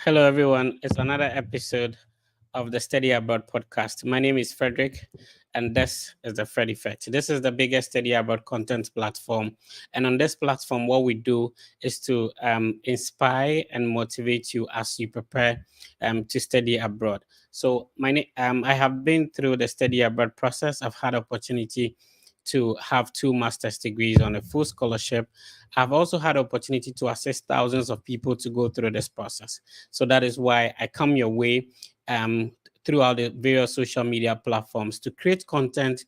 Hello, everyone. It's another episode of the Study Abroad podcast. My name is Frederick, and this is the Fred Effect. This is the biggest study abroad content platform. And on this platform, what we do is to inspire and motivate you as you prepare to study abroad. So, I have been through the study abroad process. I've had opportunity to have two master's degrees on a full scholarship. I've also had opportunity to assist thousands of people to go through this process. So that is why I come your way um, throughout the various social media platforms to create content,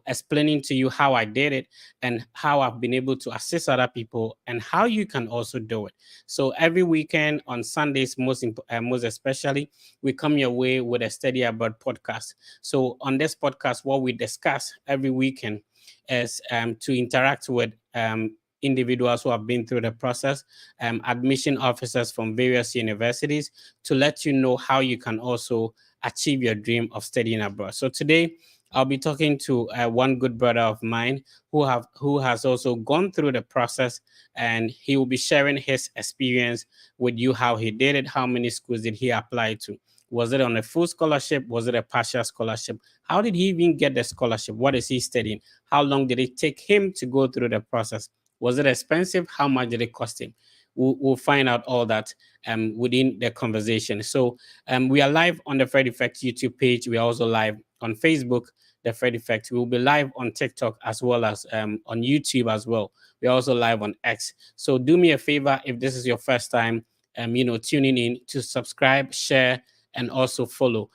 explaining to you how I did it and how I've been able to assist other people and how you can also do it. So every weekend on Sundays, most especially, we come your way with a Study Abroad podcast. So on this podcast, what we discuss every weekend is to interact with individuals who have been through the process, admission officers from various universities, to let you know how you can also achieve your dream of studying abroad. So today, I'll be talking to one good brother of mine who has also gone through the process, and he will be sharing his experience with you, how he did it, how many schools did he apply to. Was it on a full scholarship? Was it a partial scholarship? How did he even get the scholarship? What is he studying? How long did it take him to go through the process? Was it expensive? How much did it cost him? We'll find out all that within the conversation. So we are live on the Fred Effect YouTube page. We are also live on Facebook, the Fred Effect. We will be live on TikTok as well as on YouTube as well. We're also live on X. So do me a favor if this is your first time, tuning in, to subscribe, share, and also follow.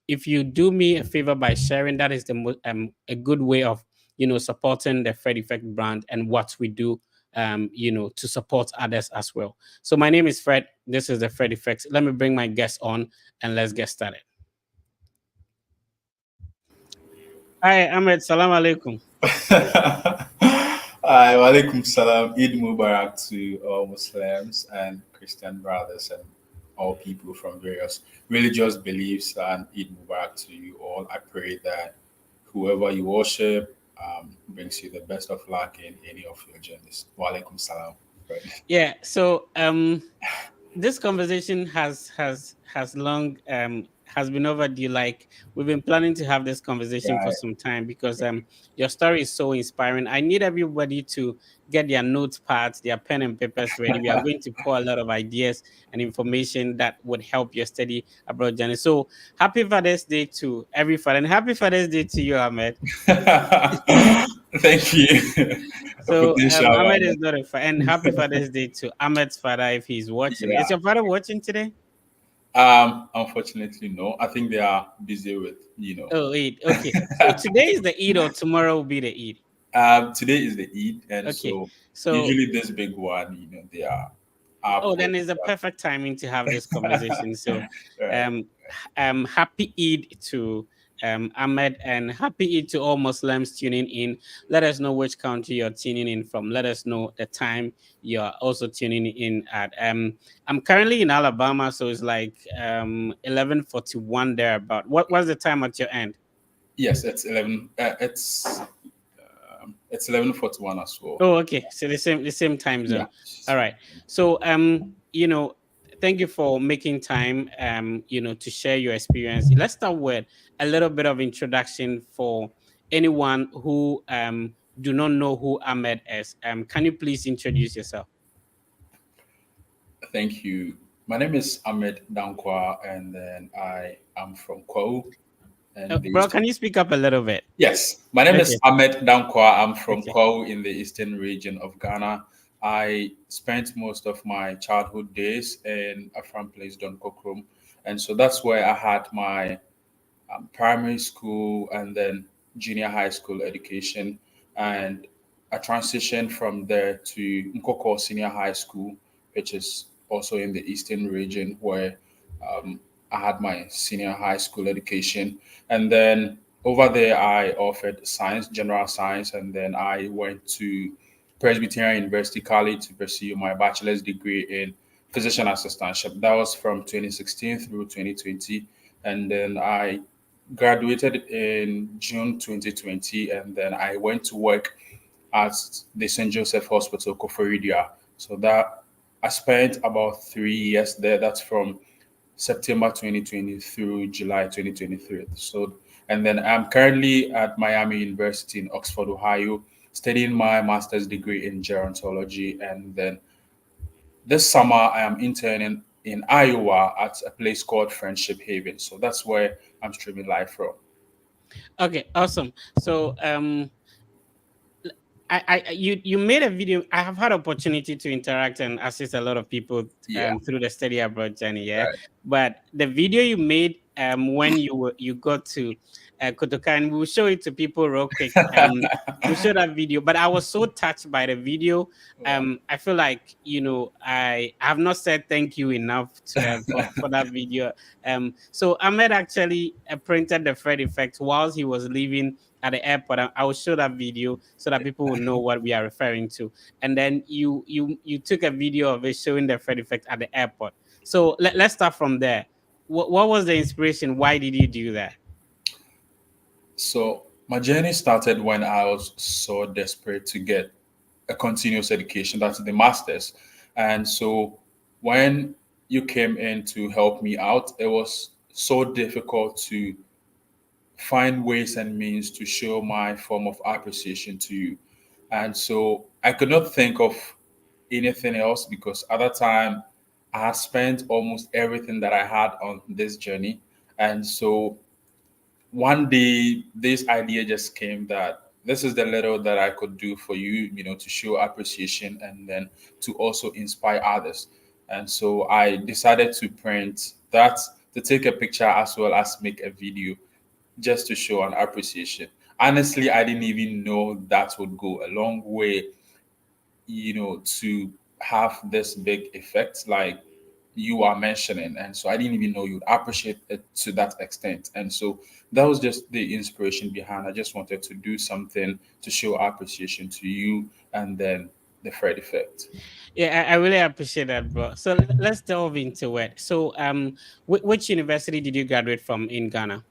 If you do me a favor by sharing, that is a good way of supporting the Fred Effect brand and what we do, to support others as well. So my name is Fred. This is the Fred Effect. Let me bring my guest on and let's get started. Hi, Ahmed. Salam alaikum. Hi, walaikum salam. Eid Mubarak to all Muslims and Christian brothers and all people from various religious beliefs, and Eid Mubarak to you all. I pray that whoever you worship brings you the best of luck in any of your journeys. Walaikum salam. Right. Yeah. So this conversation has long has been overdue. Like, we've been planning to have this conversation for Right. some time because your story is so inspiring. I need everybody to get their notepads, their pen and papers ready. We are going to pour a lot of ideas and information that would help your study abroad journey. So happy Father's Day to every father, and happy Father's Day to you, Ahmed. Thank you. A So potential Ahmed one. is not a and happy Father's Day to Ahmed's father if he's watching. Is Yeah. your father watching today? Unfortunately, no. I think they are busy with, Oh, Eid. Okay. So today is the Eid, or tomorrow will be the Eid. Today is the Eid, and Okay. so So, usually this big one, they are up oh, with then it's a perfect timing to have this conversation. So, right. um, happy Eid to Ahmed, and happy Eid to all Muslims tuning in. Let us know which country you're tuning in from. Let us know the time you're also tuning in at. I'm currently in Alabama, so it's like 11:41 there. About what's the time at your end? Yes, it's 11. It's 11:41 as well. Oh, okay. So the same time Yeah. zone. All right. So thank you for making time to share your experience. Let's start with a little bit of introduction for anyone who do not know who Ahmed is. Can you please introduce yourself? Thank you. My name is Ahmed Dankwa, and then I am from Kwau and the Bro, East. can you speak up a little bit? Yes, my name is Okay. Ahmed Dankwa. I'm from Okay. Kwau in the eastern region of Ghana. I spent most of my childhood days in a farm place, Don Kokrom, and so that's where I had my primary school and then junior high school education. And I transitioned from there to Nkoko Senior High School, which is also in the eastern region, where um, I had my senior high school education. And then over there, I offered science, general science, and then I went to Presbyterian University College to pursue my bachelor's degree in physician assistantship. That was from 2016 through 2020. And then I graduated in June 2020, and then I went to work at the St. Joseph Hospital, Koforidia. So that I spent about 3 years there. That's from September 2020 through July 2023. So, and then I'm currently at Miami University in Oxford, Ohio, studying my master's degree in gerontology. And then this summer, I am interning in Iowa at a place called Friendship Haven. So that's where I'm streaming live from. Okay, awesome. So you made a video. I have had opportunity to interact and assist a lot of people Yeah, through the study abroad journey. Yeah, right. but the video you made when you got to Kotoka, and we'll show it to people real quick. We'll show that video. But I was so touched by the video. Wow. I feel like I have not said thank you enough for that video. So Ahmed actually printed the Fred effect whilst he was leaving at the airport. I will show that video so that people will know what we are referring to. And then you took a video of it showing the Fred effect at the airport. So let's start from there. What was the inspiration? Why did you do that? So my journey started when I was so desperate to get a continuous education, that's the master's. And so when you came in to help me out, it was so difficult to find ways and means to show my form of appreciation to you. And so I could not think of anything else because at that time I had spent almost everything that I had on this journey. And so one day this idea just came that this is the little that I could do for you, to show appreciation and then to also inspire others. And so I decided to print that, to take a picture as well as make a video just to show an appreciation. Honestly, I didn't even know that would go a long way, to have this big effect like you are mentioning. And so I didn't even know you'd appreciate it to that extent. And so that was just the inspiration behind. I just wanted to do something to show appreciation to you and then the Fred effect. Yeah, I really appreciate that, bro. So let's delve into it. So which university did you graduate from in Ghana?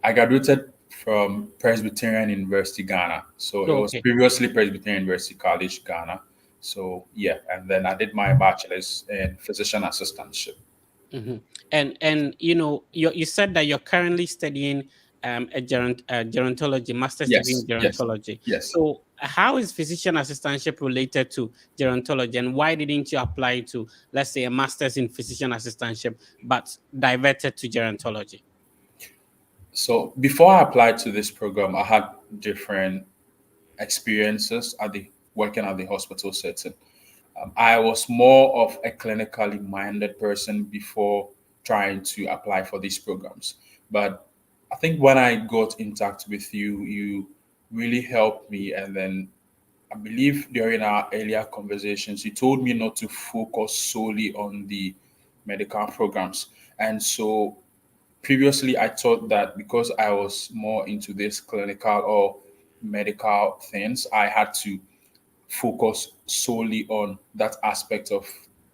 I graduated from Presbyterian University, Ghana. So it was Okay. previously Presbyterian University College, Ghana. So yeah, and then I did my bachelor's in physician assistantship. hmm And you said that you're currently studying gerontology, master's degree in Yes, yes, gerontology. yes. So how is physician assistantship related to gerontology, and why didn't you apply to, let's say, a master's in physician assistantship but diverted to gerontology? So before I applied to this program, I had different experiences at the working at the hospital setting. I was more of a clinically minded person before trying to apply for these programs. But I think when I got in touch with you, you really helped me. And then I believe during our earlier conversations, you told me not to focus solely on the medical programs. And so previously, I thought that because I was more into this clinical or medical things, I had to focus solely on that aspect of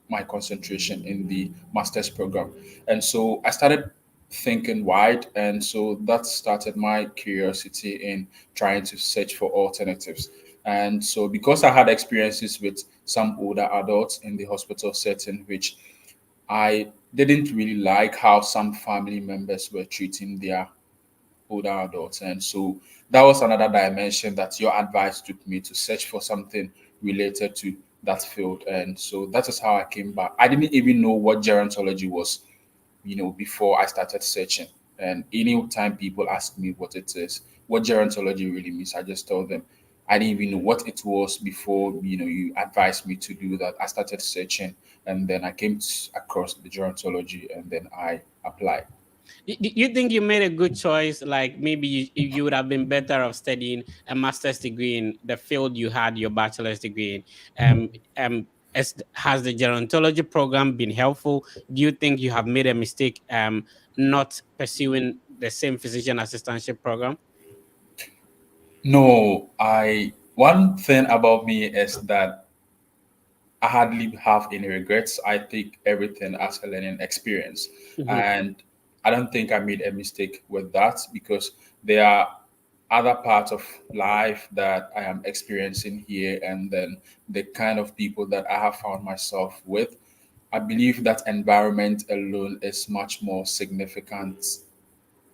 my concentration in the master's program. And so I started thinking wide. And so that started my curiosity in trying to search for alternatives. And so, because I had experiences with some older adults in the hospital setting, which I didn't really like how some family members were treating their older adults. And so that was another dimension that your advice took me to search for something related to that field. And so that is how I came back. I didn't even know what gerontology was, before I started searching. And anytime people ask me what it is, what gerontology really means, I just tell them I didn't even know what it was before, you advised me to do that. I started searching and then I came across the gerontology and then I applied. You think you made a good choice? Like maybe you would have been better off studying a master's degree in the field you had your bachelor's degree in. Has the gerontology program been helpful? Do you think you have made a mistake not pursuing the same physician assistantship program? No, one thing about me is that I hardly have any regrets. I take everything as a learning experience. Mhm. And I don't think I made a mistake with that because there are other parts of life that I am experiencing here, and then the kind of people that I have found myself with, I believe that environment alone is much more significant,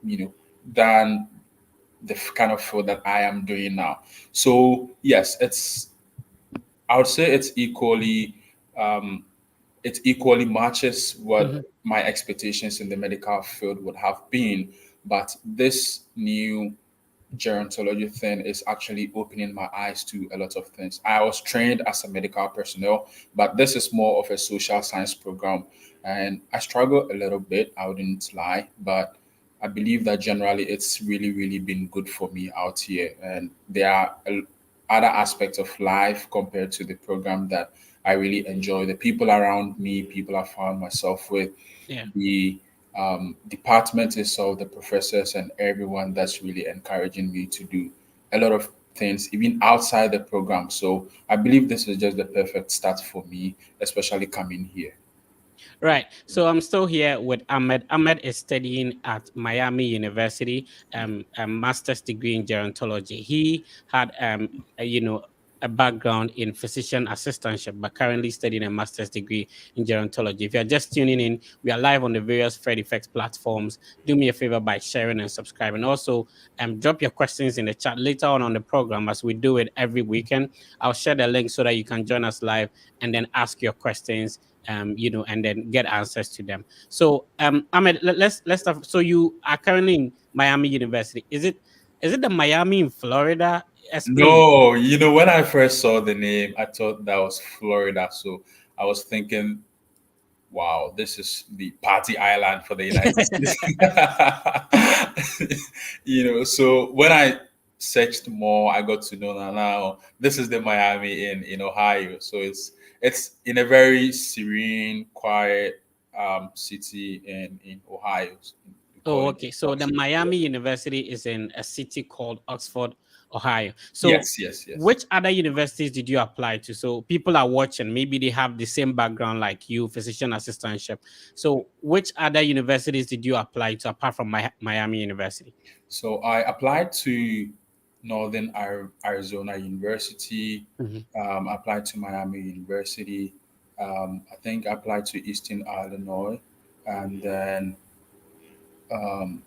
you know, than the kind of food that I am doing now. So yes, I would say um, it equally matches what Mhm. my expectations in the medical field would have been. But this new gerontology thing is actually opening my eyes to a lot of things. I was trained as a medical personnel, but this is more of a social science program. And I struggle a little bit, I wouldn't lie, but I believe that generally it's really, really been good for me out here. And there are other aspects of life compared to the program that I really enjoy. The people around me, people I found myself with, Yeah. the department itself, the professors, and everyone that's really encouraging me to do a lot of things, even outside the program. So I believe this is just the perfect start for me, especially coming here. Right. So I'm still here with Ahmed. Ahmed is studying at Miami University, a master's degree in gerontology. He had, a background in physician assistantship, but currently studying a master's degree in gerontology. If you're just tuning in, we are live on the various Fred Effects platforms. Do me a favor by sharing and subscribing. Also, drop your questions in the chat later on the program as we do it every weekend. I'll share the link so that you can join us live and then ask your questions, and then get answers to them. So, Ahmed, let's start. So you are currently in Miami University. Is it the Miami in Florida? Explain. No, when I first saw the name, I thought that was Florida. So I was thinking, wow, this is the party island for the United States. So when I searched more, I got to know that now this is the Miami in Ohio. So it's in a very serene, quiet city in Ohio. We call Oh, it okay. So the Oxford. Miami University is in a city called Oxford, Ohio. So Yes, yes, yes. which other universities did you apply to? So people are watching, maybe they have the same background like you, physician assistantship. So which other universities did you apply to apart from Miami University? So I applied to Arizona University. Mhm. I applied to Miami University. I think I applied to Eastern Illinois, and then um,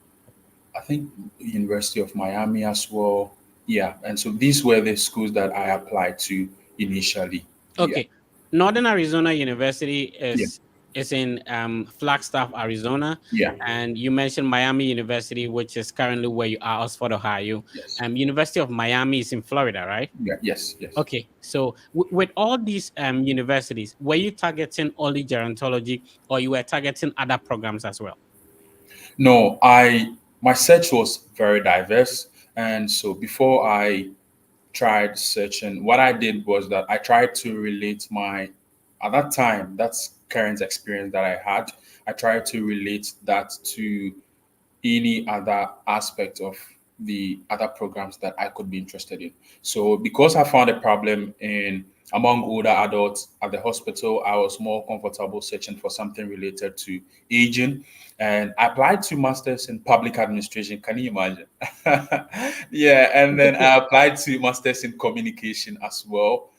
I think University of Miami as well. Yeah, and so these were the schools that I applied to initially. Yeah, Okay. Northern Arizona University yeah, is in Flagstaff, Arizona, yeah. and you mentioned Miami University, which is currently where you are, Oxford, Ohio. Yes, University of Miami is in Florida, right? yeah, yes, yes. Okay. So with all these universities, were you targeting only gerontology, or you were targeting other programs as well? No, I my search was very diverse, and so before I tried searching, what I did was that I tried to relate my, at that time, that's current experience that I had. I tried to relate that to any other aspect of the other programs that I could be interested in. So because I found a problem in among older adults at the hospital, I was more comfortable searching for something related to aging. And I applied to masters in public administration. Can you imagine? Yeah, and then I applied to masters in communication as well.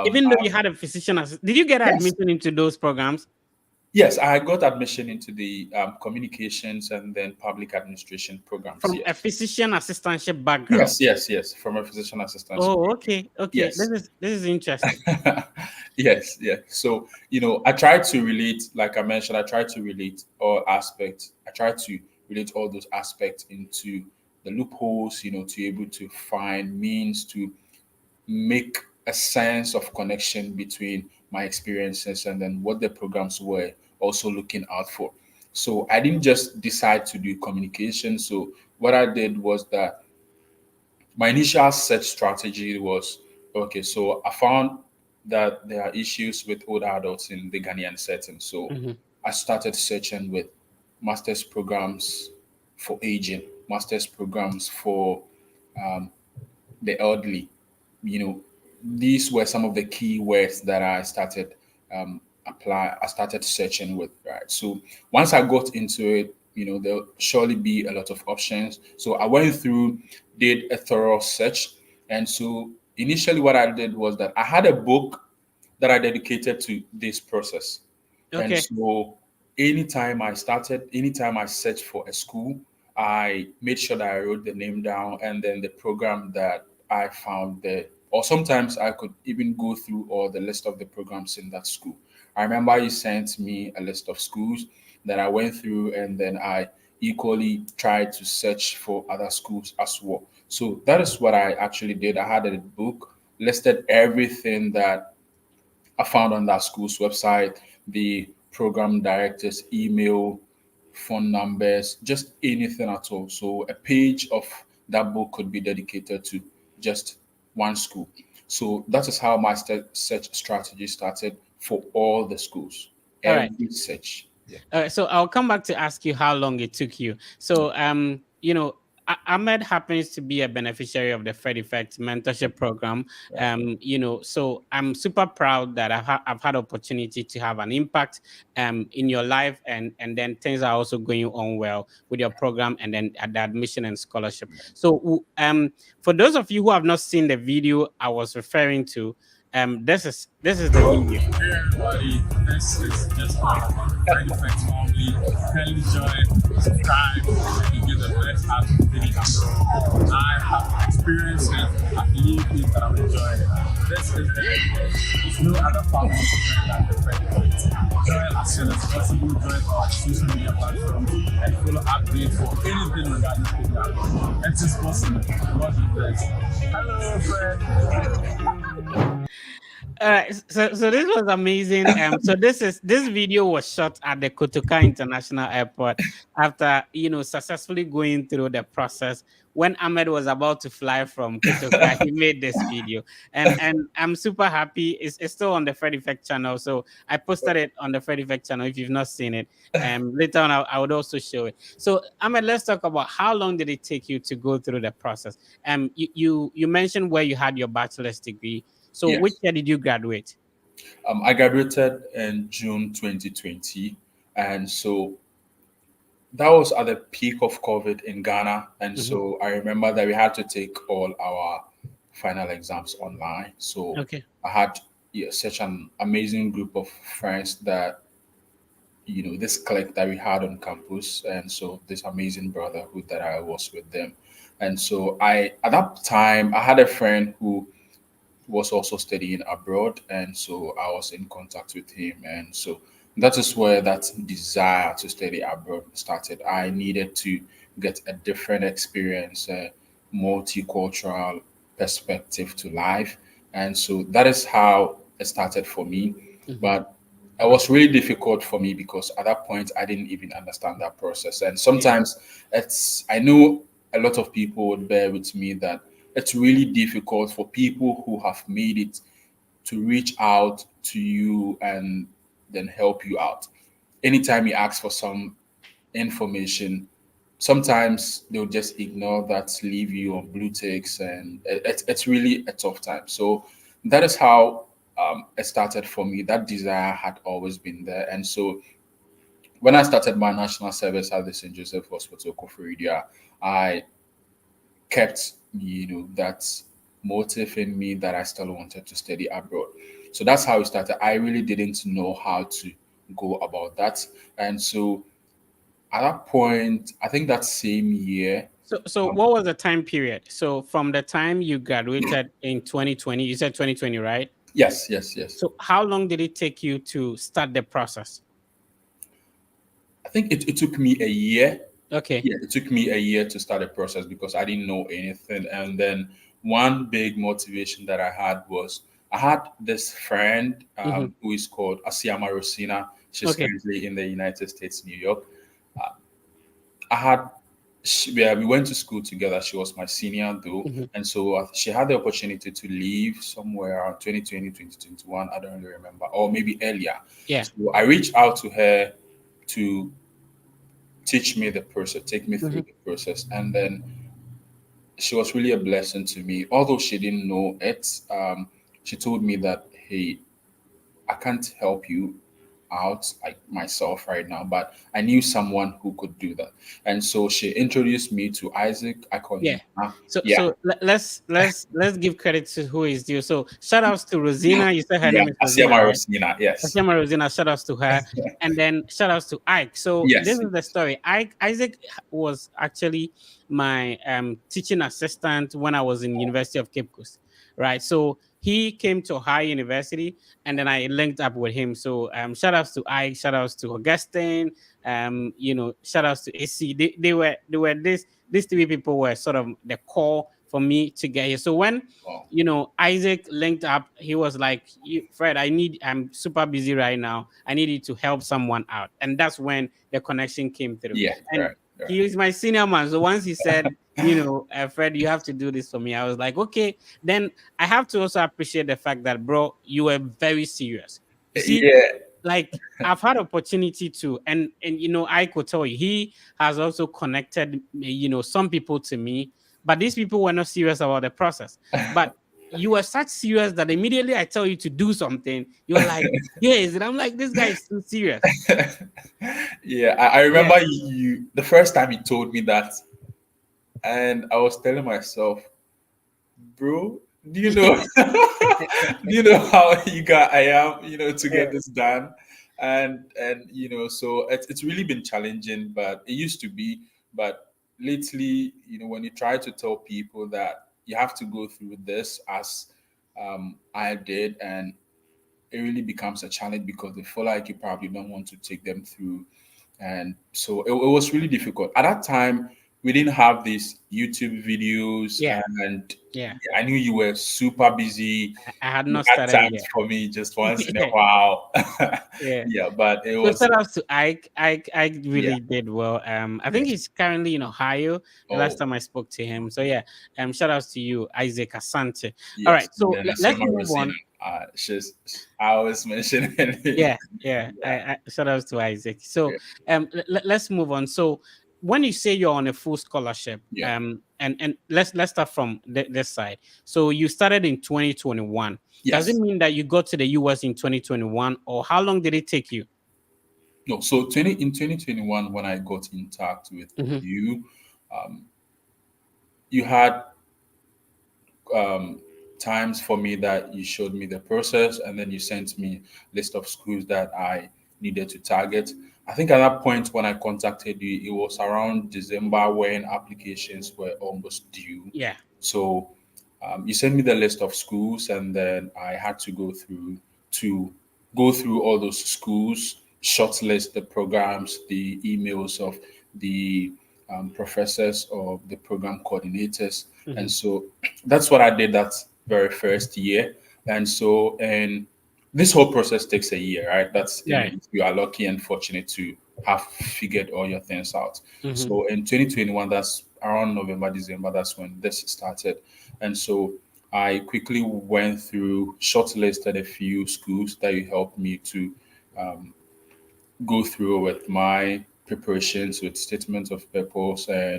Even though you had a physician assistant, did you get Yes, admission into those programs yes, I got admission into the communications and then public administration programs. from a Yes. physician assistantship background? Yes, yes, yes, from a physician assistant. Oh, okay, okay. This Yes. is this is interesting. Yes, yes. So, I try to relate, like I mentioned, I try to relate all aspects. I try to relate all those aspects into the loopholes, to be able to find means to make a sense of connection between my experiences and then what the programs were also looking out for. So I didn't just decide to do communication. So what I did was that my initial search strategy was okay, so I found that there are issues with older adults in the Ghanaian setting. So Mhm. I started searching with master's programs for aging, master's programs for um, the elderly. These were some of the key words that I started I started searching with, right? So once I got into it, there'll surely be a lot of options. So I went through, did a thorough search. And so initially what I did was that I had a book that I dedicated to this process. And Okay. so anytime I searched for a school, I made sure that I wrote the name down and then the program that I found there. Or sometimes I could even go through all the list of the programs in that school. I remember you sent me a list of schools that I went through, and then I equally tried to search for other schools as well. So that is what I actually did. I had a book, listed everything that I found on that school's website, the program director's email, phone numbers, just anything at all. So a page of that book could be dedicated to just one school. So that is how my search strategy started for all the schools. All right. Every search. Yeah. So I'll come back to ask you how long it took you. So, Ahmed happens to be a beneficiary of the Fred Effect mentorship program. Yeah. So I'm super proud that I've had opportunity to have an impact in your life, and then things are also going on well with your program, and then at the admission and scholarship. So, for those of you who have not seen the video I was referring to, this is the video. Hey everybody, this is just all about Friend Effect family. Kindly join, subscribe, and you get the best out of the video. I have experienced it, I believe it, that I'm enjoying it. This is the end. There's no other family than the Friend Effect. Join as soon as possible, join our social media platforms, and follow updates for anything regarding the It is possible. God bless. Hello, friend. So this was amazing. So this video was shot at the Kotoka International Airport after successfully going through the process. When Ahmed was about to fly from Kotoka, he made this video, and I'm super happy. It's still on the Fred Effect channel, so I posted it on the Fred Effect channel. If you've not seen it, later on I would also show it. So Ahmed, let's talk about how long did it take you to go through the process. You mentioned where you had your bachelor's degree. So which Yes. year did you graduate? I graduated in June 2020. And so that was at the peak of COVID in Ghana. And Mhm. so I remember that we had to take all our final exams online. So Okay. I had, yeah, such an amazing group of friends that, this clique that we had on campus. And so this amazing brotherhood that I was with them. And so at that time, I had a friend who was also studying abroad, and so I was in contact with him. And so that is where that desire to study abroad started. I needed to get a different experience, a multicultural perspective to life. And so that is how it started for me. Mhm. But it was really difficult for me because at that point I didn't even understand that process. And Yeah. sometimes I know a lot of people would bear with me that it's really difficult for people who have made it to reach out to you and then help you out. Anytime you ask for some information, sometimes they'll just ignore that, leave you on blue ticks, and it's really a tough time. So that is how it started for me. That desire had always been there. And so when I started my national service at the St. Joseph Hospital, Koforidua, I kept that motive in me that I still wanted to study abroad. So that's how it started. I really didn't know how to go about that. And so at that point, I think that same year, So um, what was the time period? So from the time you graduated in 2020, you said 2020, right? yes, yes, yes. So how long did it take you to start the process? I think it took me a year. Okay. Yeah, it took me a year to start the process because I didn't know anything. And then one big motivation that I had was I had this friend Hmm. who is called Asiama Rosina. She's Okay. currently in the United States, New York. Uh, I had yeah, we went to school together. She was my senior though. Hmm. And so she had the opportunity to leave somewhere around 2020, 2021. I don't really remember, or maybe earlier. Yeah. So I reached out to her to teach me the process, take me through Hmm. the process. And then she was really a blessing to me. Although she didn't know it, she told me that, hey, I can't help you out like myself right now, but I knew someone who could do that. And so she introduced me to Isaac. I call Yeah. him So yeah. let's give credit to who is due. So shout outs to Rosina. You said her Yeah, name is Rosina, Asiama right? Rosina, yes. Ashema Rosina, shout outs to her. And then shout outs to Ike. So this Yes. is the story. Isaac was actually my teaching assistant when I was in University of Cape Coast. Right. So he came to Ohio University and then I linked up with him. So shout outs to Ike, shout outs to Augustine, shout outs to AC. They were these three people were sort of the core for me to get here. So when Oh, Isaac linked up. He was like, Fred, I'm super busy right now. I need you to help someone out. And that's when the connection came through. yeah, And right, right. he is my senior man. So once he said, Fred, you have to do this for me, I was like, okay. Then I have to also appreciate the fact that, bro, you were very serious. You see, Yeah. like I've had opportunity to, and I could tell you, he has also connected, some people to me, but these people were not serious about the process. But you were such serious that immediately I tell you to do something, you're like, yes, and I'm like, this guy is too serious. Yeah, I Yeah, remember you the first time you told me that, and I was telling myself, bro, do you know do you know how eager I am, to yeah, get this done? And so it's really been challenging, but it used to be. But lately, when you try to tell people that you have to go through this as I did, and it really becomes a challenge because they feel like you probably don't want to take them through. And so it was really difficult. At that time, we didn't have these YouTube videos, yeah, and yeah. I knew you were super busy. I had You not had started it time for me just once in a yet. while. Yeah. Yeah, but it So was, shout out to Ike. Ike yeah, really did well. I think yes. he's currently in Ohio. The last Oh, time I spoke to him. So yeah. Shout outs to you, Isaac Asante. All yes. right. And So then let's Asiama move Rosina, on. I always mention it. Yeah, yeah. Yeah, Shout outs to Isaac. So yeah, let's move on. So when you say you're on a full scholarship, yeah. and let's start from this side. So you started in 2021. Does it Yes. mean that you got to the US in 2021, or how long did it take you? No, so 2021, when I got in touch with Hmm. you, um, you had um, times for me that you showed me the process, and then you sent me list of schools that I needed to target. I think at that point when I contacted you, it was around December when applications were almost due. Yeah. So you sent me the list of schools, and then I had to go through all those schools, shortlist the programs, the emails of the professors or the program coordinators, and Hmm. so that's what I did that very first year. And this whole process takes a year, right? That's Right. if you are lucky and fortunate to have figured all your things out. Hmm. So in 2021, that's around November, December, that's when this started. And so I quickly went through, shortlisted a few schools that you helped me to um, go through with my preparations with statements of purpose Yeah.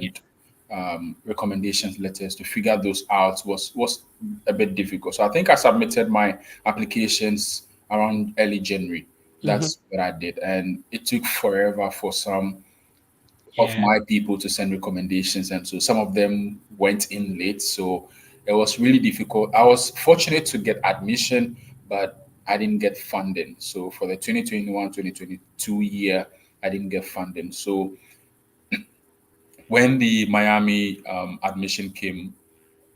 and recommendations letters to figure those out was a bit difficult. So I think I submitted my applications around early January. Hmm. That's what I did, and it took forever for some of Yeah. my people to send recommendations, and so some of them went in late. So it was really difficult. I was fortunate to get admission, but I didn't get funding. So for the 2021-2022 year, I didn't get funding. So when the Miami admission came,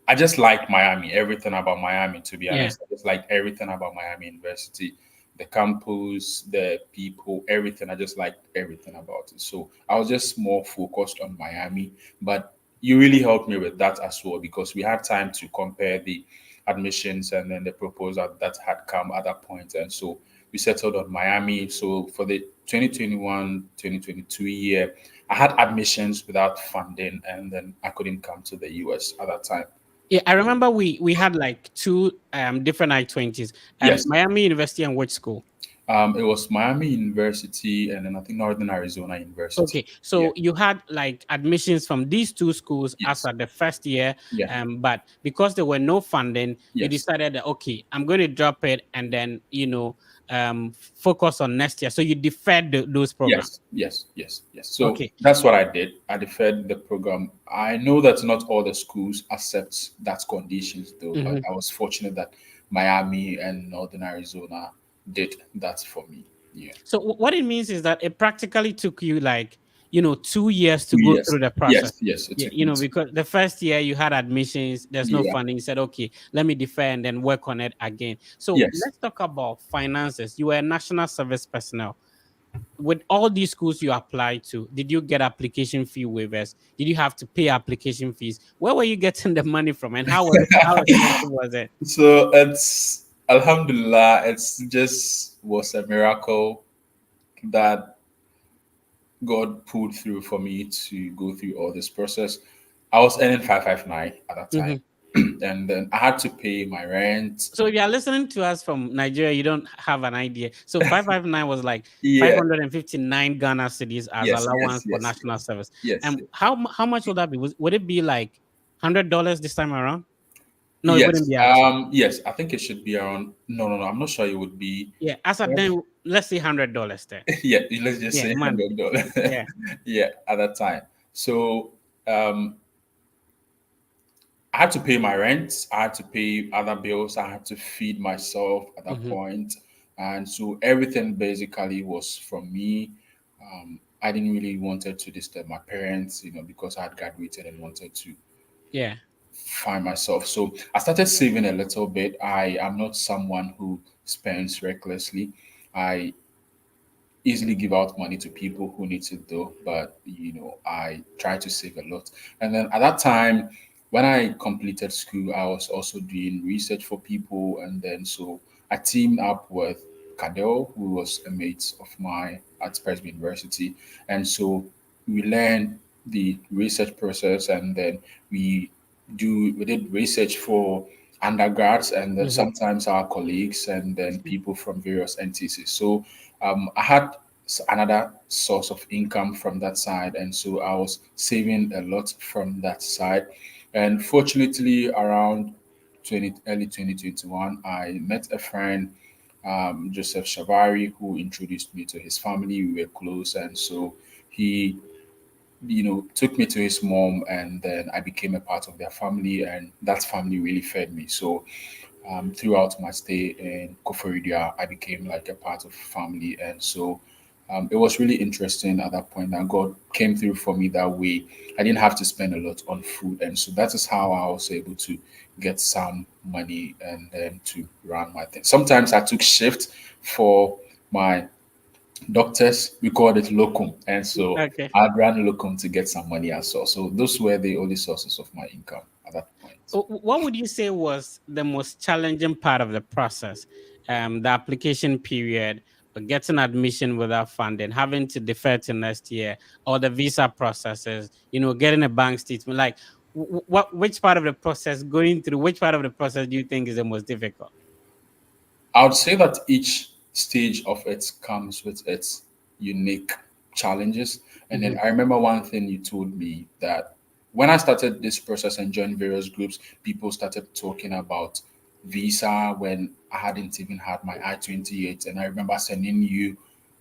I just liked Miami, everything about Miami, to be Yeah. honest. I just liked everything about Miami University, the campus, the people, everything. I just liked everything about it. So I was just more focused on Miami. But you really helped me with that as well because we had time to compare the admissions and then the proposal that had come at that point. And so we settled on Miami. So for the 2021-2022 year, I had admissions without funding, and then I couldn't come to the US at that time. Yeah. I remember we had like two different I-20s. Yes. Miami University and which school? It was Miami University and then I think Northern Arizona University. Okay, Yeah. so you had like admissions from these two schools as Yes. at the first year, Yeah. but because there were no funding, you Yes. decided that okay, I'm going to drop it and then focus on next year. So you deferred those programs. Yes. Yes. Yes. Yes. So Okay. that's what I did. I deferred the program. I know that not all the schools accept that conditions though, but Mhm. I was fortunate that Miami and Northern Arizona did that for me. Yeah. So what it means is that it practically took you like 2 years to Two go years. through the process. Yes. Yes. It Yeah, took me to. because the first year you had admissions, there's no Yeah. funding. You said, okay, let me defer and then work on it again. So Yes. let's talk about finances. You were a national service personnel. With all these schools you applied to, did you get application fee waivers? Did you have to pay application fees? Where were you getting the money from, and how expensive was it? So it's Alhamdulillah, it's just was a miracle that God pulled through for me to go through all this process. I was earning 559 at that time, Mhm. and then I had to pay my rent. So if you are listening to us from Nigeria, you don't have an idea. So 559 was like Yeah, 559 Ghana cedis as yes, yes, allowance for yes, national yes, service. yes, And how much would that be? Would it be like $100 this time around? No, it wouldn't yes. be actually. Yes, I think it should be around. No, no, no. I'm not sure it would be. Yeah, as at then, let's say $100 there. Yeah, let's just Yeah, say man. $100. Yeah. Yeah, at that time. So um, I had to pay my rent. I had to pay other bills. I had to feed myself at that Hmm. point. And so everything basically was from me. I didn't really wanted to disturb my parents, because I had graduated and wanted to Yeah. find myself. So I started saving a little bit. I am not someone who spends recklessly. I easily give out money to people who need it though, but I try to save a lot. And then at that time, when I completed school, I was also doing research for people, and then so I teamed up with Cadell, who was a mate of mine at Presby University, and so we learned the research process, and then we we did research for undergrads, and then Hmm. sometimes our colleagues, and then people from various NTCs. So I had another source of income from that side, and so I was saving a lot from that side. And fortunately, around early 2021, I met a friend, Joseph Shavari, who introduced me to his family. We were close, and so he took me to his mom, and then I became a part of their family, and that family really fed me. So throughout my stay in Koforidua, I became like a part of family. And so it was really interesting at that point that God came through for me that way. I didn't have to spend a lot on food. And so that is how I was able to get some money and then to run my thing. Sometimes I took shift for my doctors. We called it locum. And so Okay. I'd run locum to get some money as well. So those were the only sources of my income at that point. What would you say was the most challenging part of the process? The application period, or getting admission without funding, having to defer to next year, or the visa processes, getting a bank statement. Like, which part of the process, going through, which part of the process do you think is the most difficult? I would say that each stage of it comes with its unique challenges. And then Mhm. I remember one thing you told me that when I started this process and joined various groups, people started talking about visa when I hadn't even had my I-28. And I remember sending you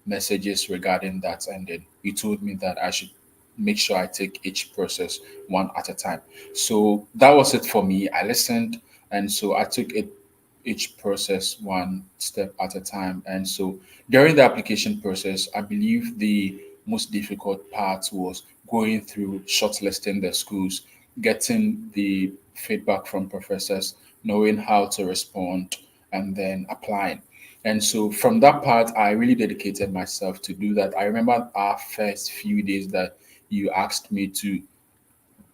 messages regarding that. And then you told me that I should make sure I take each process one at a time. So that was it for me. I listened. And so I took it each process one step at a time. And so during the application process, I believe the most difficult part was going through shortlisting the schools, getting the feedback from professors, knowing how to respond, and then applying. And so from that part, I really dedicated myself to do that. I remember our first few days that you asked me to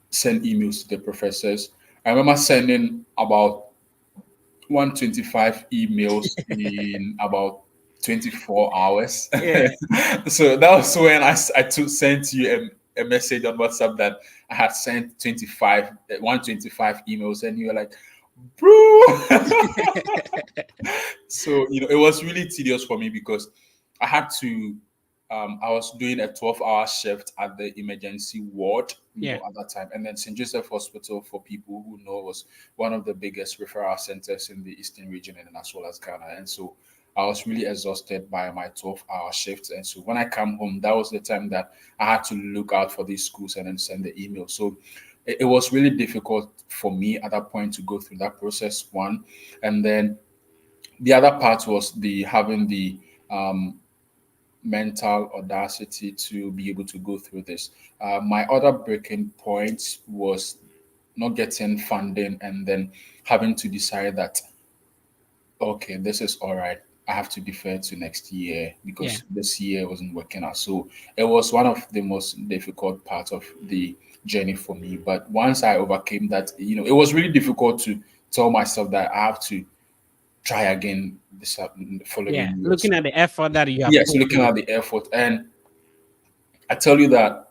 send emails to the professors. I remember sending about 125 emails in about 24 hours. Yeah. So that was when sent you a message on WhatsApp that I had sent 125 emails, and you were like, bro. So it was really tedious for me because I had to. I was doing a 12-hour shift at the emergency ward, Yeah. at that time, and then St. Joseph Hospital, for people who know, was one of the biggest referral centers in the Eastern region and as well as Ghana. And so I was really exhausted by my 12-hour shifts. And so when I come home, that was the time that I had to look out for these schools and then send the email. So it was really difficult for me at that point to go through that process, one. And then the other part was the having the mental audacity to be able to go through this. My other breaking point was not getting funding and then having to decide that, okay, this is all right. I have to defer to next year Yeah. because this year wasn't working out. So it was one of the most difficult parts of the journey for me. But once I overcame that, it was really difficult to tell myself that I have to try again this Yeah. following year. Looking So at the effort that you have yes, put looking in. at the effort. And I tell you that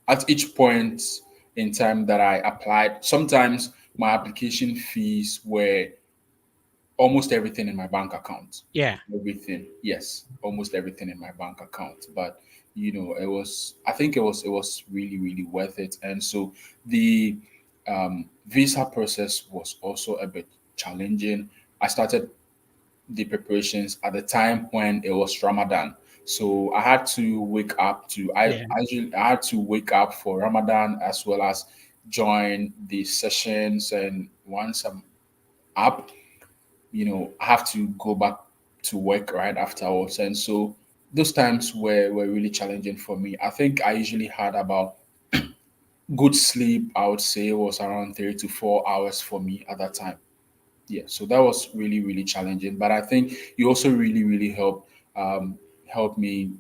at each point in time that I applied, sometimes my application fees were almost everything in my bank account. Yeah. Everything, yes, almost everything in my bank account. But it was. I think it was really really worth it. And so the visa process was also a bit challenging. I started the preparations at the time when it was Ramadan. So I had to wake up to Yeah. I had to wake up for Ramadan as well as join the sessions. And once I'm up, I have to go back to work right afterwards. And so those times were really challenging for me. I think I usually had about good sleep, I would say was around 3 to 4 hours for me at that time. Yeah, so that was really really challenging. But I think you also really really helped me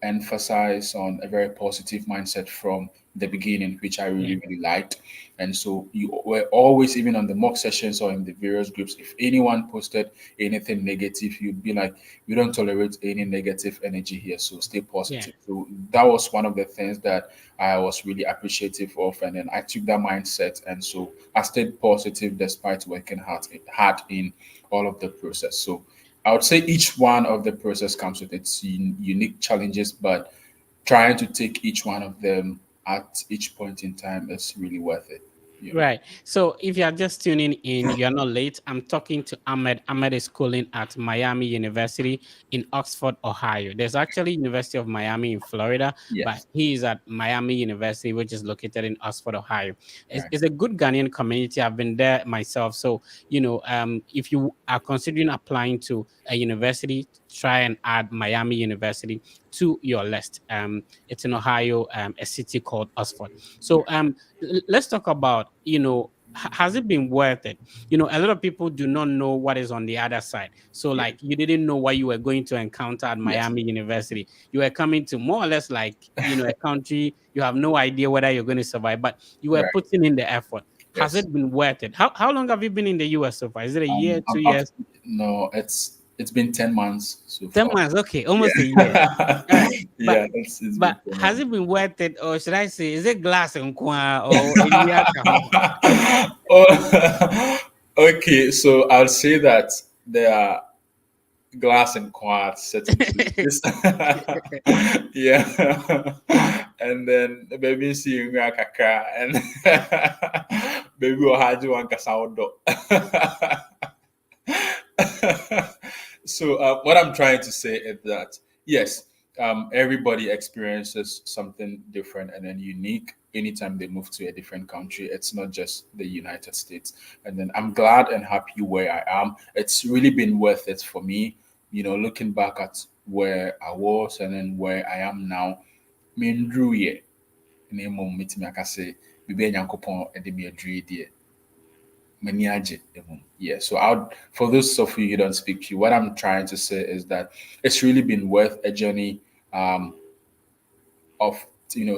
emphasize on a very positive mindset from the beginning, which I Yeah. really, really liked. And so you were always, even on the mock sessions or in the various groups, if anyone posted anything negative, you'd be like, we don't tolerate any negative energy here. So stay Yeah. positive. So that was one of the things that I was really appreciative of. And then I took that mindset. And so I stayed positive despite working hard in all of the process. So I would say each one of the process comes with its unique challenges, but trying to take each one of them at each point in time is really worth it. You know. Right. So if you are just tuning in, you are not late. I'm talking to Ahmed. Ahmed is schooling at Miami University in Oxford, Ohio. There's actually University of Miami in Florida, but Yes. he is at Miami University, which is located in Oxford, Ohio. It's, Right. it's a good Ghanaian community. I've been there myself. So, if you are considering applying to a university, try and add Miami University to your list. It's in Ohio, a city called Oxford. So, let's talk about has it been worth it? A lot of people do not know what is on the other side. So Yeah. like you didn't know what you were going to encounter at Yes. Miami University. You were coming to more or less like a country you have no idea whether you're going to survive, but you were Right. putting in the effort. Has Yes. it been worth it? How long have you been in the US so far? Is it a year, I'm, 2 years? no, it's been 10 months so 10 far. months? Okay, Yeah. almost a year. All right. but Yeah. It's been but 10 has it been worth it, or should I say, is it glass and kwa or in Oh, okay, so I'll say that there are glass and quartz certainly. Yeah. And then baby seeing kakra and baby or haju one kasaudo. So what I'm trying to say is that yes, everybody experiences something different and then unique anytime they move to a different country. It's not just the United States. And then I'm glad and happy where I am. It's really been worth it for me. Looking back at where I was and then where I am now. Mendru ye. Name meeting I can say, Bibi Yankopon Edemi Adri Maniaje. Yeah. So for those of you who don't speak to, what I'm trying to say is that it's really been worth a journey of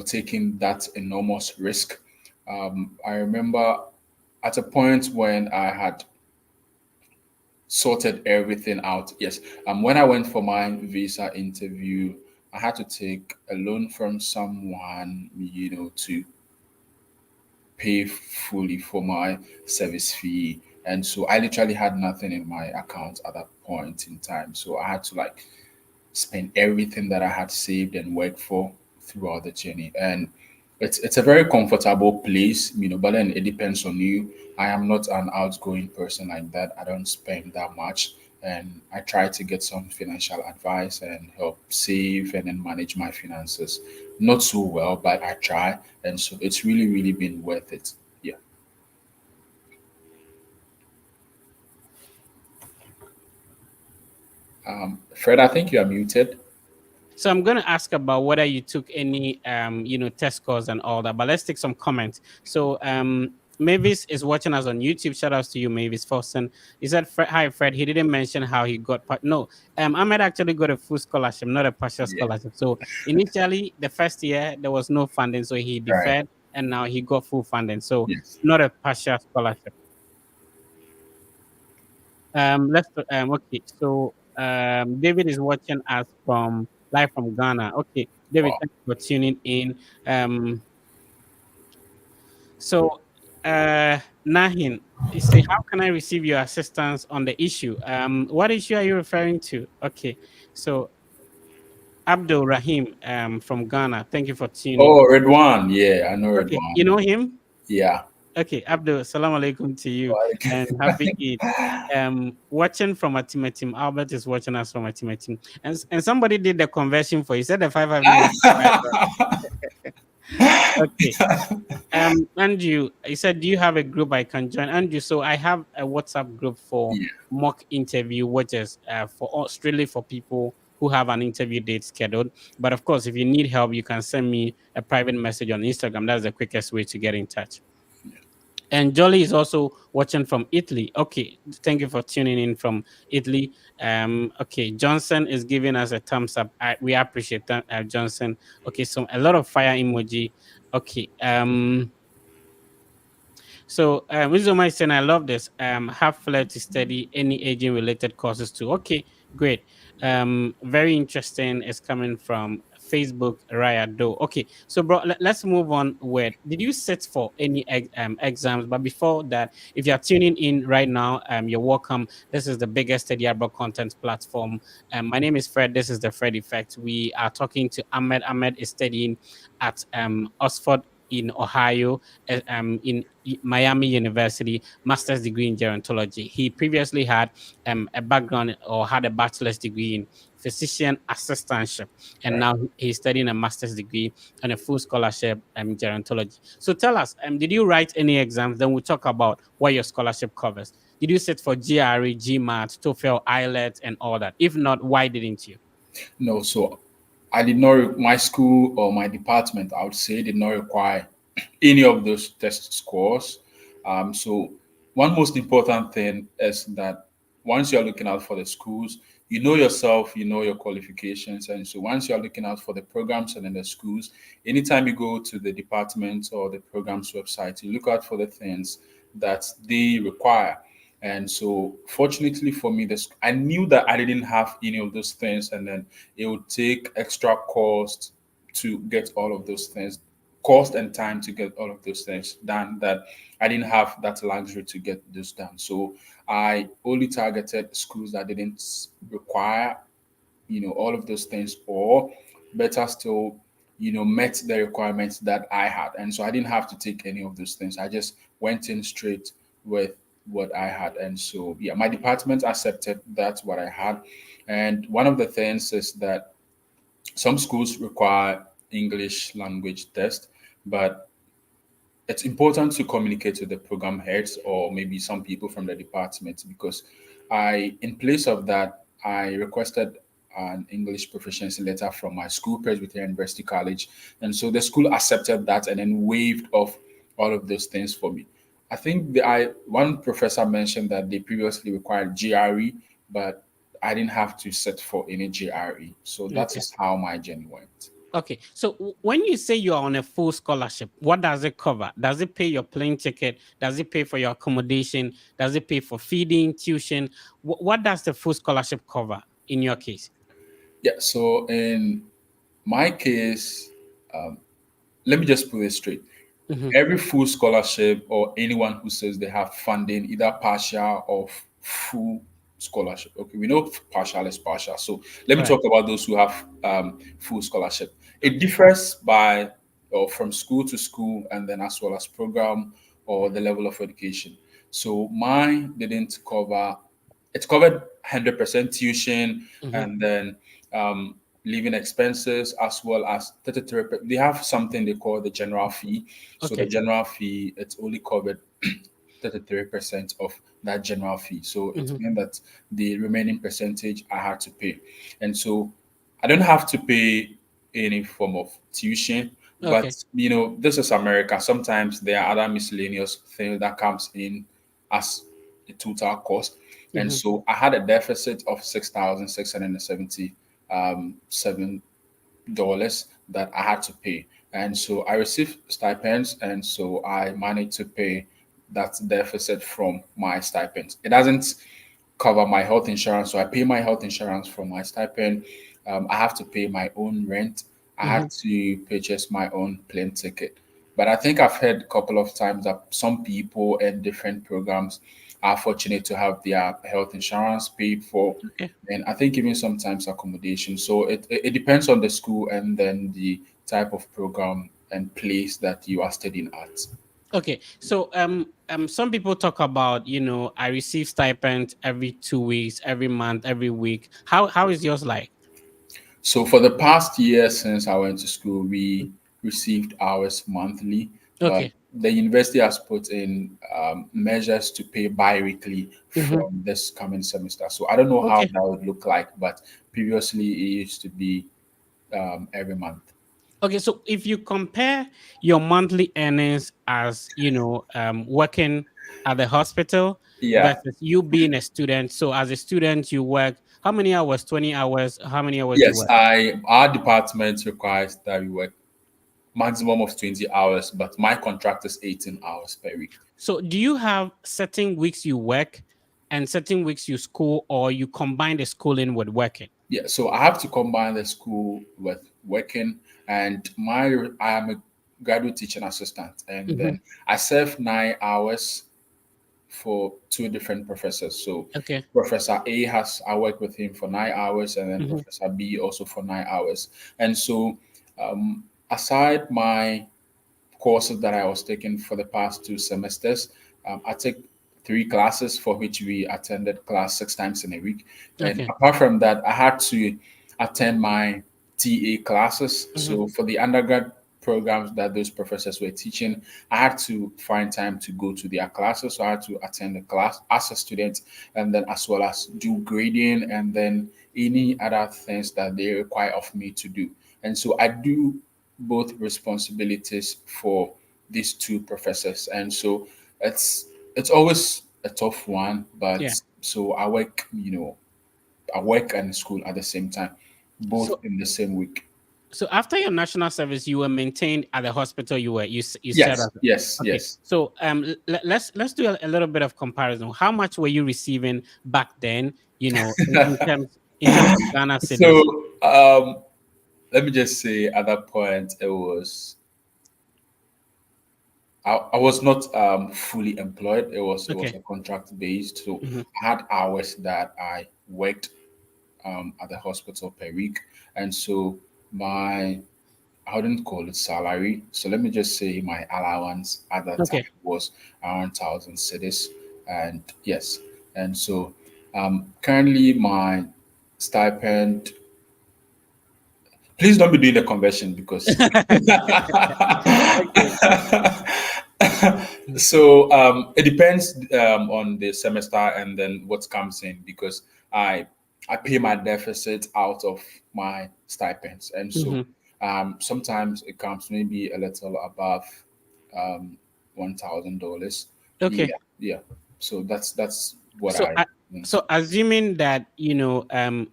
taking that enormous risk. I remember at a point when I had sorted everything out. Yes. When I went for my visa interview, I had to take a loan from someone, to pay fully for my service fee. And so I literally had nothing in my account at that point in time. So I had to like spend everything that I had saved and worked for throughout the journey. And it's a very comfortable place, but then it depends on you. I am not an outgoing person like that. I don't spend that much. And I try to get some financial advice and help save and then manage my finances. Not so well, but I try. And so it's really, really been worth it. Yeah. Fred, I think you are muted. So I'm going to ask about whether you took any, test scores and all that. But let's take some comments. So Mavis is watching us on YouTube. Shout outs to you, Mavis Forson. He said, "Hi, Fred." He didn't mention how he got. No, Ahmed actually got a full scholarship, not a partial Yeah. scholarship. So initially, the first year there was no funding, so he Right. deferred, and now he got full funding. So Yes. not a partial scholarship. Okay. So David is watching us from live from Ghana. Okay, David, Wow. thanks for tuning in. Um, so Nahin, you say, how can I receive your assistance on the issue? What issue are you referring to? Okay, so Abdul Rahim from Ghana, thank you for tuning. Oh, Red One. Yeah, I know Red Okay, you One. know him? Yeah. Okay, Abdul, salam alaikum to you and happy Eid. Watching from Atimatim, Albert is watching us from Atimatim, and somebody did the conversion for you. Said the 500 is 500. Okay. Andrew, he said, do you have a group I can join? Andrew, so I have a WhatsApp group for Yeah. mock interview, which is strictly for people who have an interview date scheduled. But of course, if you need help, you can send me a private message on Instagram. That's the quickest way to get in touch. And Jolly is also watching from Italy. Okay, thank you for tuning in from Italy. Okay, Johnson is giving us a thumbs up. We appreciate that, Johnson. Okay, so a lot of fire emoji. Okay, so Wisdom is saying, I love this. Have flair to study any aging related courses too. Okay, great. Very interesting. It's coming from Facebook Raya Do. Okay, so bro, let's move on with, did you sit for any exams? But before that, if you're tuning in right now, you're welcome. This is the biggest study abroad content platform. My name is Fred. This is the Fred Effect. We are talking to Ahmed. Ahmed is studying at Oxford in Ohio, in Miami University, master's degree in gerontology. He previously had a background or had a bachelor's degree in physician assistantship, and Right. now he's studying a master's degree and a full scholarship in gerontology. So tell us, did you write any exams? Then we'll talk about what your scholarship covers. Did you sit for GRE, GMAT, TOEFL, IELTS, and all that? If not, why didn't you? No, so I did not, my school or my department, I would say, did not require any of those test scores. So, one most important thing is that once you're looking out for the schools, you know yourself, you know your qualifications. And so, once you're looking out for the programs and then the schools, anytime you go to the department or the program's website, you look out for the things that they require. And so, fortunately for me, this I knew that I didn't have any of those things, and then it would take extra cost to get all of those things, cost and time to get all of those things done. That I didn't have that luxury to get this done. So I only targeted schools that didn't require, all of those things, or better still, met the requirements that I had. And so I didn't have to take any of those things. I just went in straight with what I had. And so, yeah, my department accepted that's what I had. And one of the things is that some schools require English language test, but it's important to communicate with the program heads or maybe some people from the department, because in place of that, I requested an English proficiency letter from my school, Presbyterian University College. And so the school accepted that and then waived off all of those things for me. I think one professor mentioned that they previously required GRE, but I didn't have to sit for any GRE. So that Okay. is how my journey went. Okay, so when you say you are on a full scholarship, what does it cover? Does it pay your plane ticket? Does it pay for your accommodation? Does it pay for feeding, tuition? What does the full scholarship cover in your case? Yeah, so in my case, let me just put it straight. Mm-hmm. Every full scholarship or anyone who says they have funding, either partial or full scholarship. Okay, we know partial is partial. So let me Right. talk about those who have full scholarship. It Okay. differs by or from school to school, and then as well as program or the level of education. So mine didn't cover. It covered 100% tuition, Mm-hmm. and then um, living expenses as well as 33. They have something they call the general fee. So the Okay. general fee, it's only covered 33% of that general fee. So it Mm-hmm. meant that the remaining percentage I had to pay. And so I don't have to pay any form of tuition. Okay. But this is America. Sometimes there are other miscellaneous things that comes in as the total cost. And Mm-hmm. so I had a deficit of $6,677 that I had to pay. And so I received stipends, and so I managed to pay that deficit from my stipends. It doesn't cover my health insurance, so I pay my health insurance from my stipend. I have to pay my own rent. I Mm-hmm. had to purchase my own plane ticket. But I think I've heard a couple of times that some people in different programs are fortunate to have their health insurance paid for, Okay. and I think even sometimes accommodation. So it depends on the school and then the type of program and place that you are studying at. Okay. So some people talk about, I receive stipend every 2 weeks, every month, every week. How is yours like? So for the past year since I went to school, we received ours monthly, but Okay. the university has put in measures to pay bi-weekly Mm-hmm. from this coming semester. So I don't know how Okay. that would look like, but previously it used to be every month. Okay, so if you compare your monthly earnings as working at the hospital Yeah. versus you being a student, so as a student you work how many hours? 20 hours? How many hours do you Yes, work? our department requires that we work maximum of 20 hours, but my contract is 18 hours per week. So do you have certain weeks you work and certain weeks you school, or you combine the schooling with working? Yeah, so I have to combine the school with working, and I am a graduate teaching assistant, and Hmm. then I serve 9 hours for two different professors. So Okay. Professor A I work with him for 9 hours, and then Hmm. Professor B also for 9 hours. And so, aside my courses that I was taking for the past 2 semesters. I take 3 classes for which we attended class 6 times in a week. And Okay. apart from that, I had to attend my TA classes. Hmm. So for the undergrad programs that those professors were teaching, I had to find time to go to their classes. So I had to attend the class as a student, and then as well as do grading and then any other things that they require of me to do. And so I do both responsibilities for these two professors, and so it's always a tough one. But Yeah. so I work and school at the same time, both So in the same week. so after your national service, you were maintained at the hospital you said. Yes, yes, Okay. yes. So let's do a little bit of comparison. How much were you receiving back then, in terms of Ghana So cities? let me just say at that point I was not fully employed. It was Okay. a contract based. So Hmm. I had hours that I worked at the hospital per week. And so my, I wouldn't call it salary. So let me just say my allowance at that time Okay. was around 1,000 cities. And yes, and so currently my stipend, please don't be doing the conversion because Okay. so it depends on the semester and then what comes in because I I pay my deficit out of my stipends, and so Hmm. sometimes it comes maybe a little above um, $1,000. Okay. Yeah, yeah. So that's what So I. I, so assuming that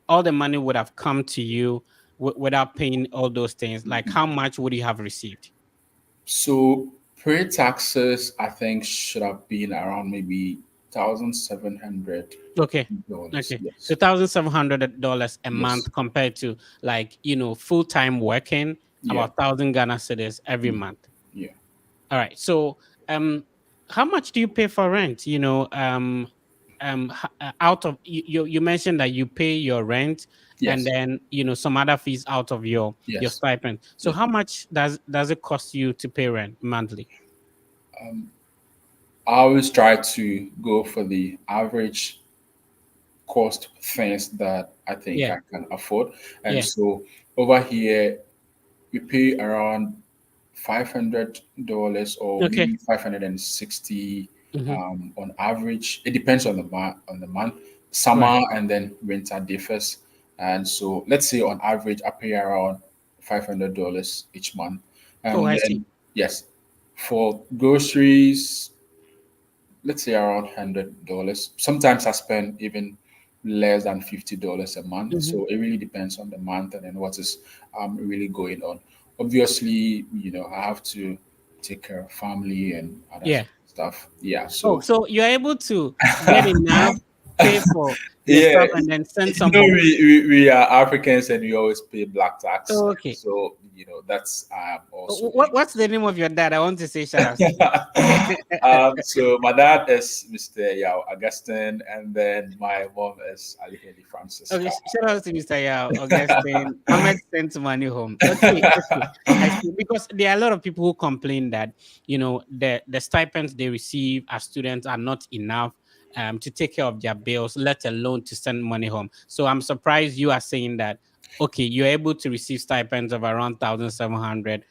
all the money would have come to you without paying all those things, like how much would you have received? So pre-taxes, I think should have been around maybe Okay. $1,700. Okay. So Yes, $1,700 a yes, month compared to, like, full time working, yeah, about 1,000 Ghana cedis every yeah, month. yeah. All right. So, how much do you pay for rent? Out of you mentioned that you pay your rent and Yes, then some other fees out of your yes, stipend. So, yes. how much does it cost you to pay rent monthly? I always try to go for the average cost things that I think Yeah. I can afford. And Yeah. so over here, we pay around $500 or Okay. maybe 560 Hmm. on average. It depends on the month. Right. Summer and then winter differs. And so let's say on average, I pay around $500 each month. Oh, And I see. then yes, for groceries, let's say around $100. Sometimes I spend even less than $50 a month. Hmm. So it really depends on the month and then what is really going on. Obviously, I have to take care of family and other Yeah. stuff. Yeah. Oh, So so you're able to get enough, pay for your yeah, stuff, and then send some home. we are Africans and we always pay black tax. Oh, okay. So that's also What's the name of your dad? I want to say shout out to him. So my dad is Mr. Yao Augustine, and then my mom is Ali Haley Francisca. Okay, shout out to Mr. Yao, Augustine. Ahmed sent money home. Okay, okay. I see. Because there are a lot of people who complain that, the stipends they receive as students are not enough to take care of their bills, let alone to send money home. So I'm surprised you are saying that, okay, you're able to receive stipends of around 1,700,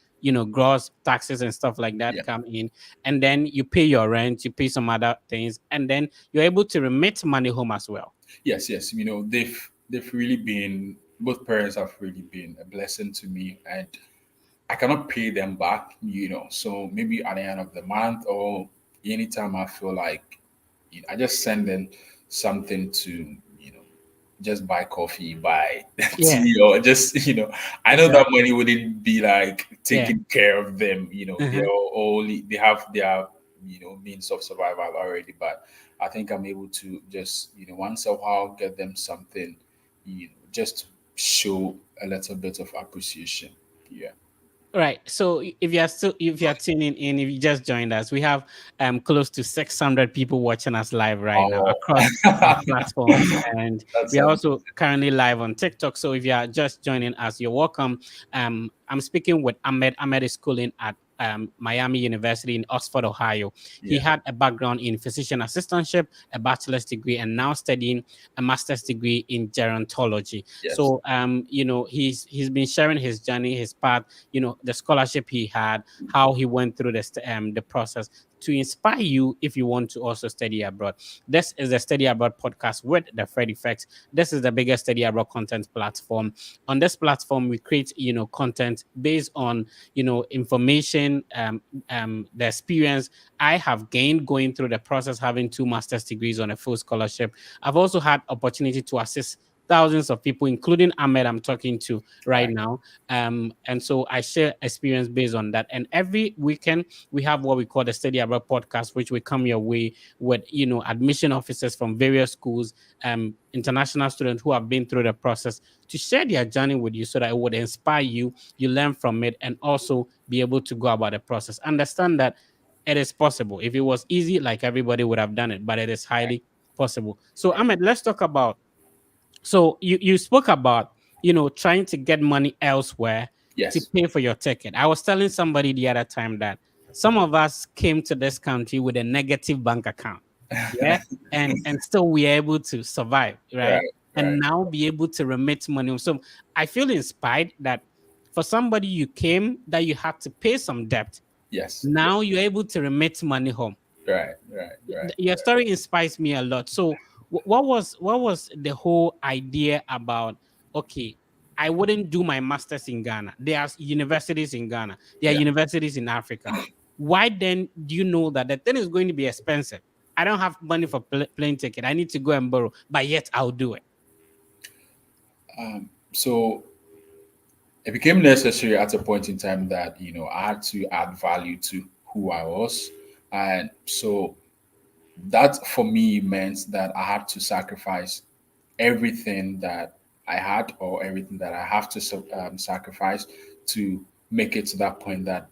gross taxes and stuff like that Yeah. come in. And then you pay your rent, you pay some other things, and then you're able to remit money home as well. Yes, yes. They've really been, both parents have really been a blessing to me, and I cannot pay them back. So maybe at the end of the month or anytime I feel like, I just send them something to just buy coffee, buy Yeah. tea, or just I know that Exactly. money wouldn't be like Yeah. taking care of them. Uh-huh. They're only they have their means of survival already, but I think I'm able to just once a while get them something, just to show a little bit of appreciation. Yeah. Right. So if you are tuning in, if you just joined us, we have close to 600 people watching us live right now Oh, across our platforms, and that's we are amazing. also currently live on TikTok. So if you are just joining us, you're welcome. I'm speaking with Ahmed. Ahmed is schooling at Miami University in Oxford, Ohio. He Yeah. had a background in physician assistantship, a bachelor's degree, and now studying a master's degree in gerontology. Yes. So he's been sharing his journey, his path, the scholarship he had, how he went through the process to inspire you if you want to also study abroad. This is the Study Abroad podcast with the Fred Effect. This is the biggest study abroad content platform. On this platform, we create content based on information, the experience I have gained going through the process, having two master's degrees on a full scholarship. I've also had opportunity to assist thousands of people, including Ahmed, I'm talking to right Right. now. And so I share experience based on that. And every weekend we have what we call the Study Abroad podcast, which will come your way with admission officers from various schools, international students who have been through the process to share their journey with you, so that it would inspire you, you learn from it, and also be able to go about the process. Understand that it is possible. If it was easy, like everybody would have done it, but it is highly possible. So Right. Ahmed, let's talk about, so you spoke about trying to get money elsewhere to Yes. pay for your ticket. I was telling somebody the other time that some of us came to this country with a negative bank account, yeah, and still we are able to survive, right? Right. And Right. now be able to remit money. So I feel inspired that for somebody you came that you had to pay some debt, Yes. Yes. now you're able to remit money home. Right. Right. Right. Your story inspires me a lot. So what was the whole idea about, okay, I wouldn't do my masters in Ghana. There are universities in Ghana. There are Yeah. universities in Africa. Why then do you know that the thing is going to be expensive? I don't have money for plane ticket. I need to go and borrow, but yet I'll do it. So it became necessary at a point in time that I had to add value to who I was, and so that for me meant that I had to sacrifice everything that I had or everything that I have to sacrifice to make it to that point that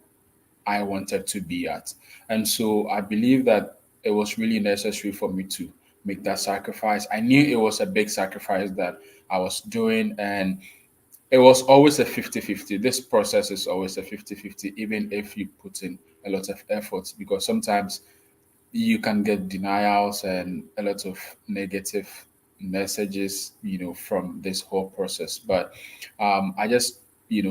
I wanted to be at. And so I believe that it was really necessary for me to make that sacrifice. I knew it was a big sacrifice that I was doing, and it was always a 50-50. This process is always a 50-50, even if you put in a lot of effort, because sometimes you can get denials and a lot of negative messages, from this whole process. But I just,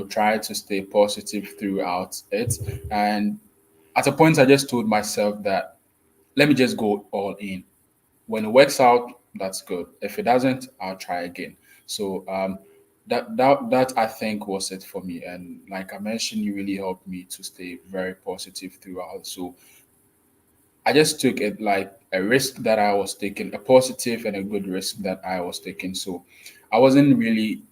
try to stay positive throughout it. And at a point, I just told myself that let me just go all in. When it works out, that's good. If it doesn't, I'll try again. So that I think was it for me. And like I mentioned, you really helped me to stay very positive throughout. So I just took it like a risk that I was taking, a positive and a good risk that I was taking. So I wasn't really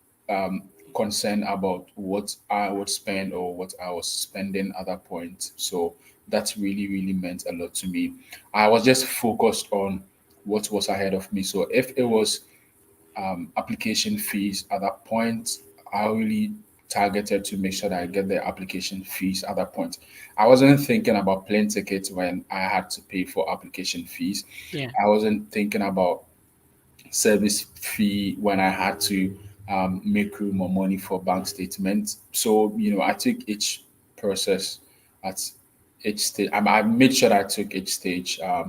concerned about what I would spend or what I was spending at that point. So that really, really meant a lot to me. I was just focused on what was ahead of me. So if it was application fees at that point, I really targeted to make sure that I get the application fees at that point. I wasn't thinking about plane tickets when I had to pay for application fees. Yeah. I wasn't thinking about service fee when I had to make room or money for bank statements. So, I took each process at each stage. I made sure that I took each stage. I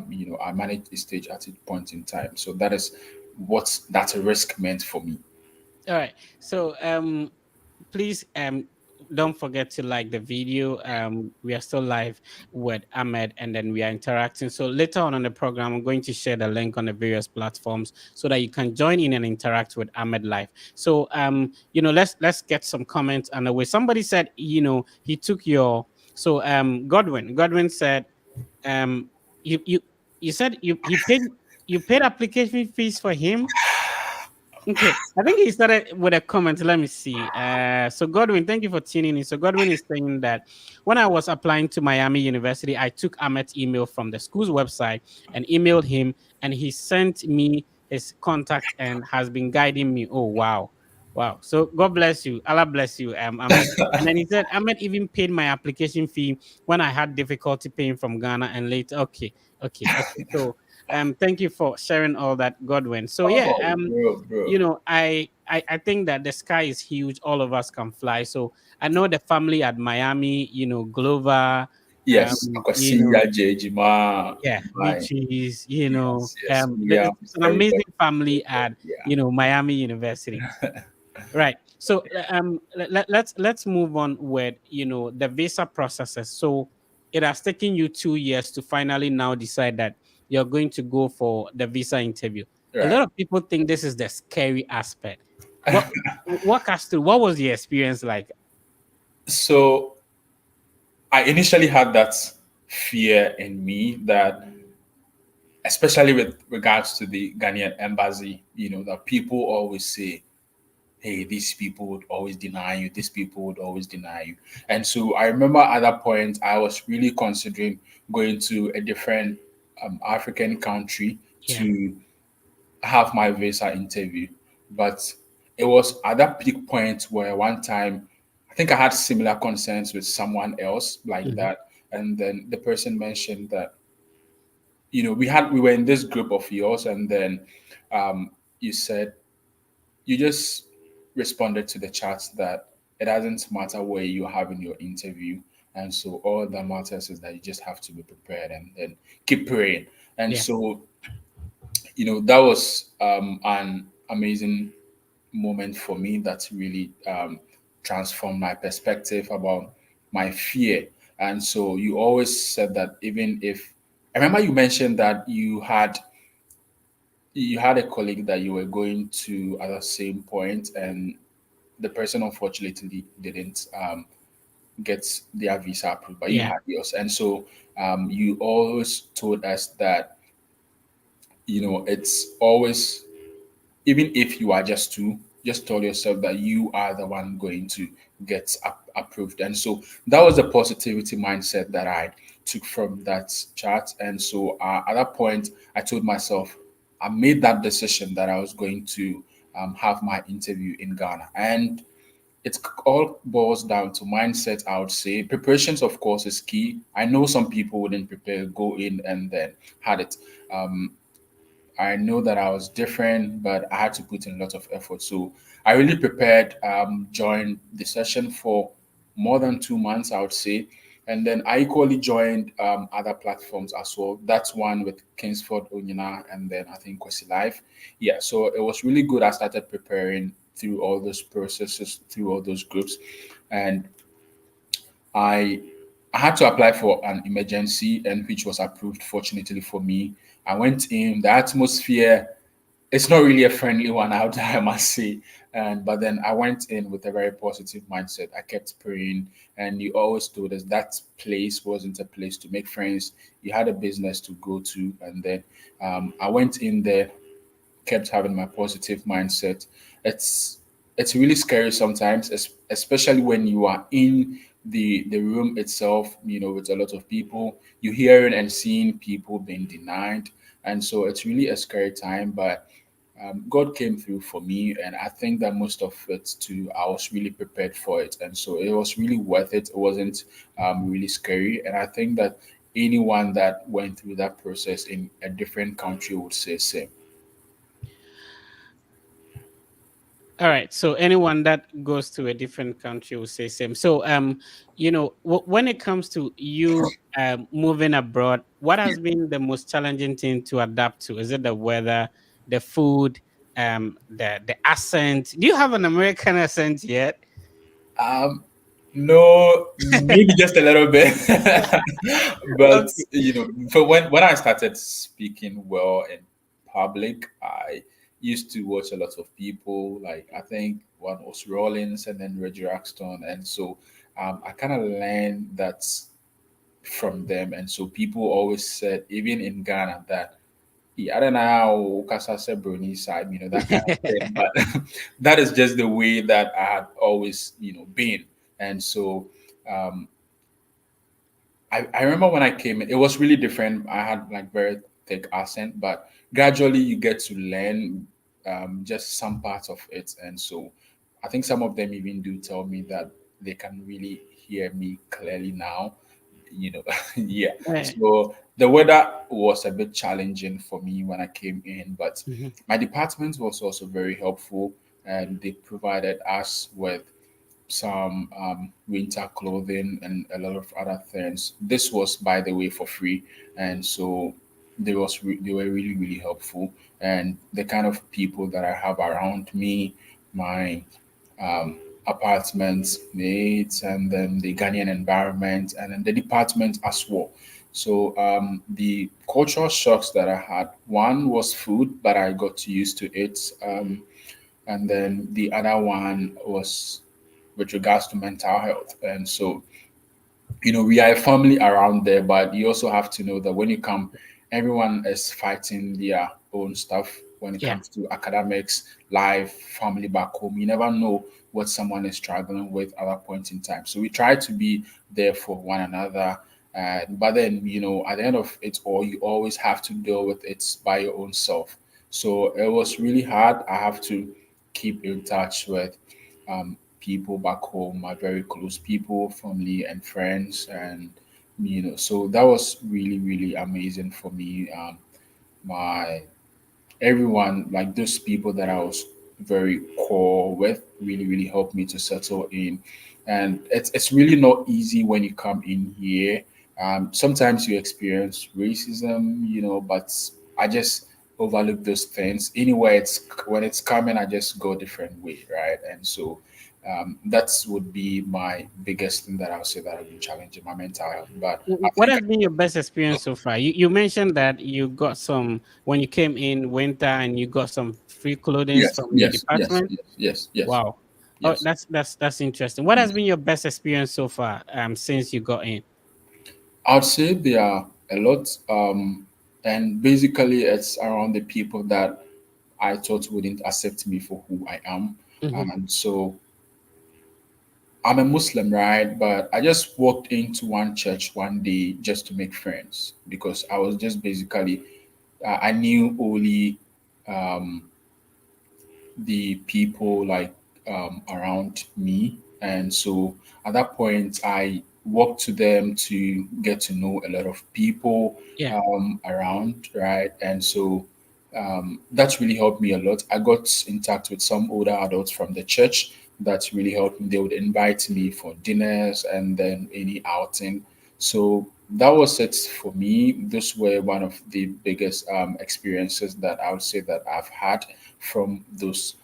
managed each stage at each point in time. So that is what that risk meant for me. All right. So please don't forget to like the video. We are still live with Ahmed, and then we are interacting. So later on the program, I'm going to share the link on the various platforms so that you can join in and interact with Ahmed live. So let's get some comments on the way. Somebody said, he took your, so Godwin said, um you you said you paid application fees for him. Okay, I think he started with a comment. Let me see. So Godwin, thank you for tuning in. So Godwin is saying that when I was applying to Miami University, I took Ahmed's email from the school's website and emailed him, and he sent me his contact and has been guiding me. Oh wow, wow. So God bless you. Allah bless you, Ahmed. And then he said Ahmed even paid my application fee when I had difficulty paying from Ghana and later. Okay, okay, okay. So thank you for sharing all that, Godwin. So yeah, Oh, bro. I think that the sky is huge. All of us can fly. So I know the family at Miami, Glover, Yes, um, you Akwasi, know, Jejima, yeah, my Beaches, yes, William, it's an everybody. amazing family at, Yeah. Miami University. Right. So let's move on with the visa processes. So it has taken you 2 years to finally now decide that you're going to go for the visa interview. A Right. lot of people think this is the scary aspect. What walk us through, what was the experience like? So I initially had that fear in me that, especially with regards to the Ghanaian embassy, that people always say, hey, these people would always deny you, these people would always deny you. And so I remember at that point, I was really considering going to a different African country Yeah. to have my visa interview. But it was at that peak point where one time, I think I had similar concerns with someone else like Mhm. that. And then the person mentioned that, we were in this group of yours, and then you said, you just responded to the chat that it doesn't matter where you're having your interview. And so all that matters is that you just have to be prepared and then keep praying. And Yeah. so, that was an amazing moment for me that really transformed my perspective about my fear. And so you always said that even if, I remember you mentioned that you had a colleague that you were going to at the same point, and the person unfortunately didn't get their visa approved, but you Yeah. had yours. And so you always told us that, it's always, even if you are just two, just tell yourself that you are the one going to get approved. And so that was the positivity mindset that I took from that chat. And so at that point, I told myself, I made that decision that I was going to have my interview in Ghana. And it all boils down to mindset. I would say preparations, of course, is key. I know some people wouldn't prepare, go in and then had it. Um, I know that I was different, but I had to put in a lot of effort. So I really prepared, joined the session for more than 2 months, I would say. And then I equally joined other platforms as well. That's one with Kingsford Onyina and then I think Kwesi Live. Yeah, so it was really good. I started preparing through all those processes, through all those groups. And I I had to apply for an emergency and which was approved fortunately for me. I went in, the atmosphere, it's not really a friendly one out there, I must say. And but then I went in with a very positive mindset. I kept praying, and you always told us that place wasn't a place to make friends. You had a business to go to, and then I went in there, kept having my positive mindset. It's it's really scary sometimes, especially when you are in the room itself, with a lot of people. You're hearing and seeing people being denied, and so it's really a scary time. But God came through for me, and I think that most of it too, I was really prepared for it, and so it was really worth it. It wasn't really scary, and I think that anyone that went through that process in a different country would say same. All right. So anyone that goes to a different country will say same. So when it comes to you moving abroad, what has been the most challenging thing to adapt to? Is it the weather, the food, the accent? Do you have an American accent yet? Um, no, maybe just a little bit, but Okay. for when I started speaking well in public, I used to watch a lot of people. Like I think one was Rollins and then Reggie Raxton, and so I kind of learned that from them. And so people always said, even in Ghana, that yeah, I don't know how Kasa said Bruni side, that kind of thing. But that is just the way that I had always, been. And so um, I remember when I came in, it was really different. I had like very thick accent, but gradually you get to learn just some parts of it. And so I think some of them even do tell me that they can really hear me clearly now. Yeah. Eh, So the weather was a bit challenging for me when I came in, but mhm. my department was also very helpful, and they provided us with some winter clothing and a lot of other things. This was, by the way, for free, and so they were really really helpful. And the kind of people that I have around me, my apartment mates, and then the Ghanaian environment, and then the department as well. So the cultural shocks that I had, one was food, but I got to used to it. And then the other one was with regards to mental health. And so we are a family around there, but you also have to know that when you come, everyone is fighting their own stuff when it Yeah. comes to academics, life, family back home. You never know what someone is struggling with at that point in time. So we try to be there for one another. But then, at the end of it all, you always have to deal with it by your own self. So it was really hard. I have to keep in touch with people back home, my very close people, family and friends, and so that was really really amazing for me. My everyone, like those people that I was very core with, really really helped me to settle in. And it's really not easy when you come in here. Sometimes you experience racism, but I just overlook those things. Anyway, it's when it's coming, I just go a different way, right? And so that's would be my biggest thing that I would say that I've been challenging my mental health. But I What think has been your best experience so far? You mentioned that you got some when you came in winter and you got some free clothing yes, from your yes, yes, department. yes, yes, yes, Wow. Oh, yes. that's interesting. What has Yes. been your best experience so far since you got in? I'd say there are a lot, and basically it's around the people that I thought wouldn't accept me for who I am. Mhm. And so I'm a Muslim, right? But I just walked into one church one day just to make friends because I was just basically, I knew only um, the people like around me. And so at that point, I walked to them to get to know a lot of people Yeah. around, right? And so that's really helped me a lot. I got in touch with some older adults from the church that really helped me. They would invite me for dinners and then any outing. So that was it for me. Those were one of the biggest experiences that I would say that I've had from those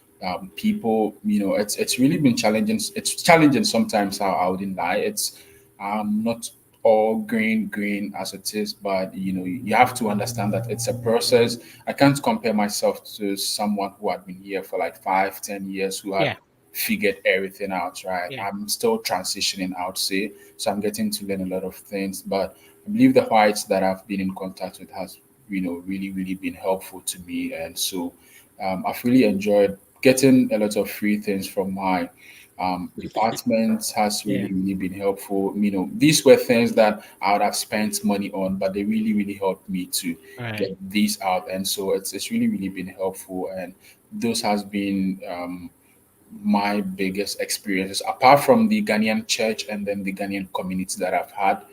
people. It's really been challenging. It's challenging sometimes. How I wouldn't lie. It's not all green as it is, but you have to understand that it's a process. I can't compare myself to someone who had been here for like 5, 10 years who had Yeah. figured everything out, right? Yeah. I'm still transitioning, I would say. So I'm getting to learn a lot of things. But I believe the whites that I've been in contact with has, really, really been helpful to me. And so I've really enjoyed getting a lot of free things from my department has Yeah. really, really been helpful. These were things that I would have spent money on, but they really, really helped me to Right. get these out. And so it's really, really been helpful. And those has been my biggest experiences, apart from the Ghanaian church and then the Ghanaian community that I've had,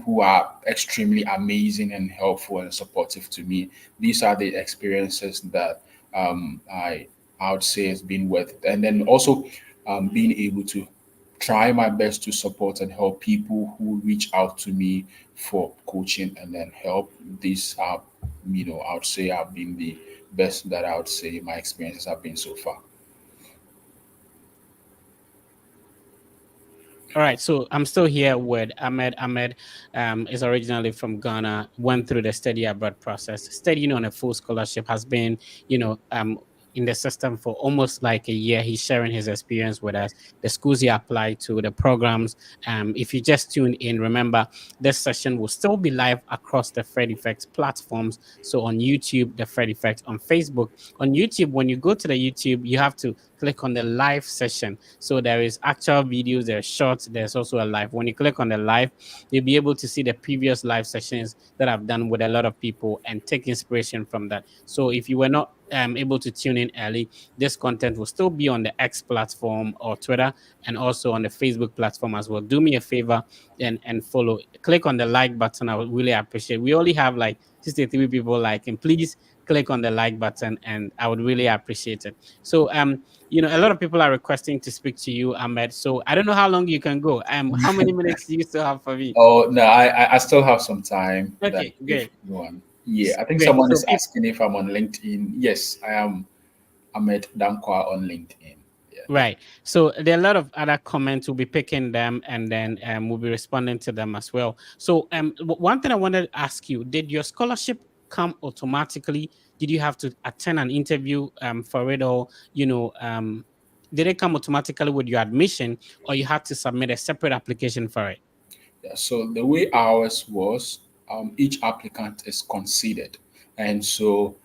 who are extremely amazing and helpful and supportive to me. These are the experiences that um, I I would say has been worth it. And then also being able to try my best to support and help people who reach out to me for coaching and then help. These are, I would say have been the best that I would say my experiences have been so far. All right, so I'm still here with Ahmed. Ahmed is originally from Ghana, went through the study abroad process, studying on a full scholarship, has been, in the system for almost like a year. He's sharing his experience with us, the schools he applied to, the programs. If you just tune in, remember this session will still be live across the Fred Effect platforms. So on YouTube, the Fred Effect, on Facebook. On YouTube, when you go to the YouTube, you have to click on the live session. So there is actual videos, there's shorts, there's also a live. When you click on the live, you'll be able to see the previous live sessions that I've done with a lot of people and take inspiration from that. So if you were not able to tune in early, this content will still be on the X platform or Twitter and also on the Facebook platform as well. Do me a favor and follow. Click on the like button. I would really appreciate. We only have like 63 people liking. Please click on the like button and I would really appreciate it. So a lot of people are requesting to speak to you, Ahmed. So I don't know how long you can go. How many minutes do you still have for me? Oh no, I still have some time. That Okay, if great. you want, yeah, I think Great. someone So is asking if I'm on LinkedIn. Yes, I am. Ahmed Dankwa on LinkedIn. Yeah. right. So there are a lot of other comments. We'll be picking them and then we'll be responding to them as well. So one thing I wanted to ask you, did your scholarship come automatically? Did you have to attend an interview for it, or did it come automatically with your admission, or you had to submit a separate application for it? Yeah. So the way ours was, each applicant is considered, and so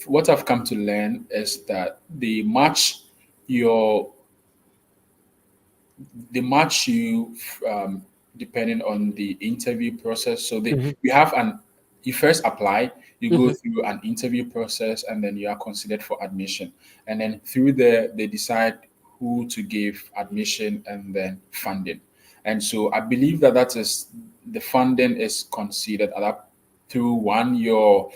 what I've come to learn is that your they match you depending on the interview process. So Mhm, we have you first apply, you go mhm. through an interview process, and then you are considered for admission. And then through there, they decide who to give admission and then funding. And so I believe that is the funding is considered through one your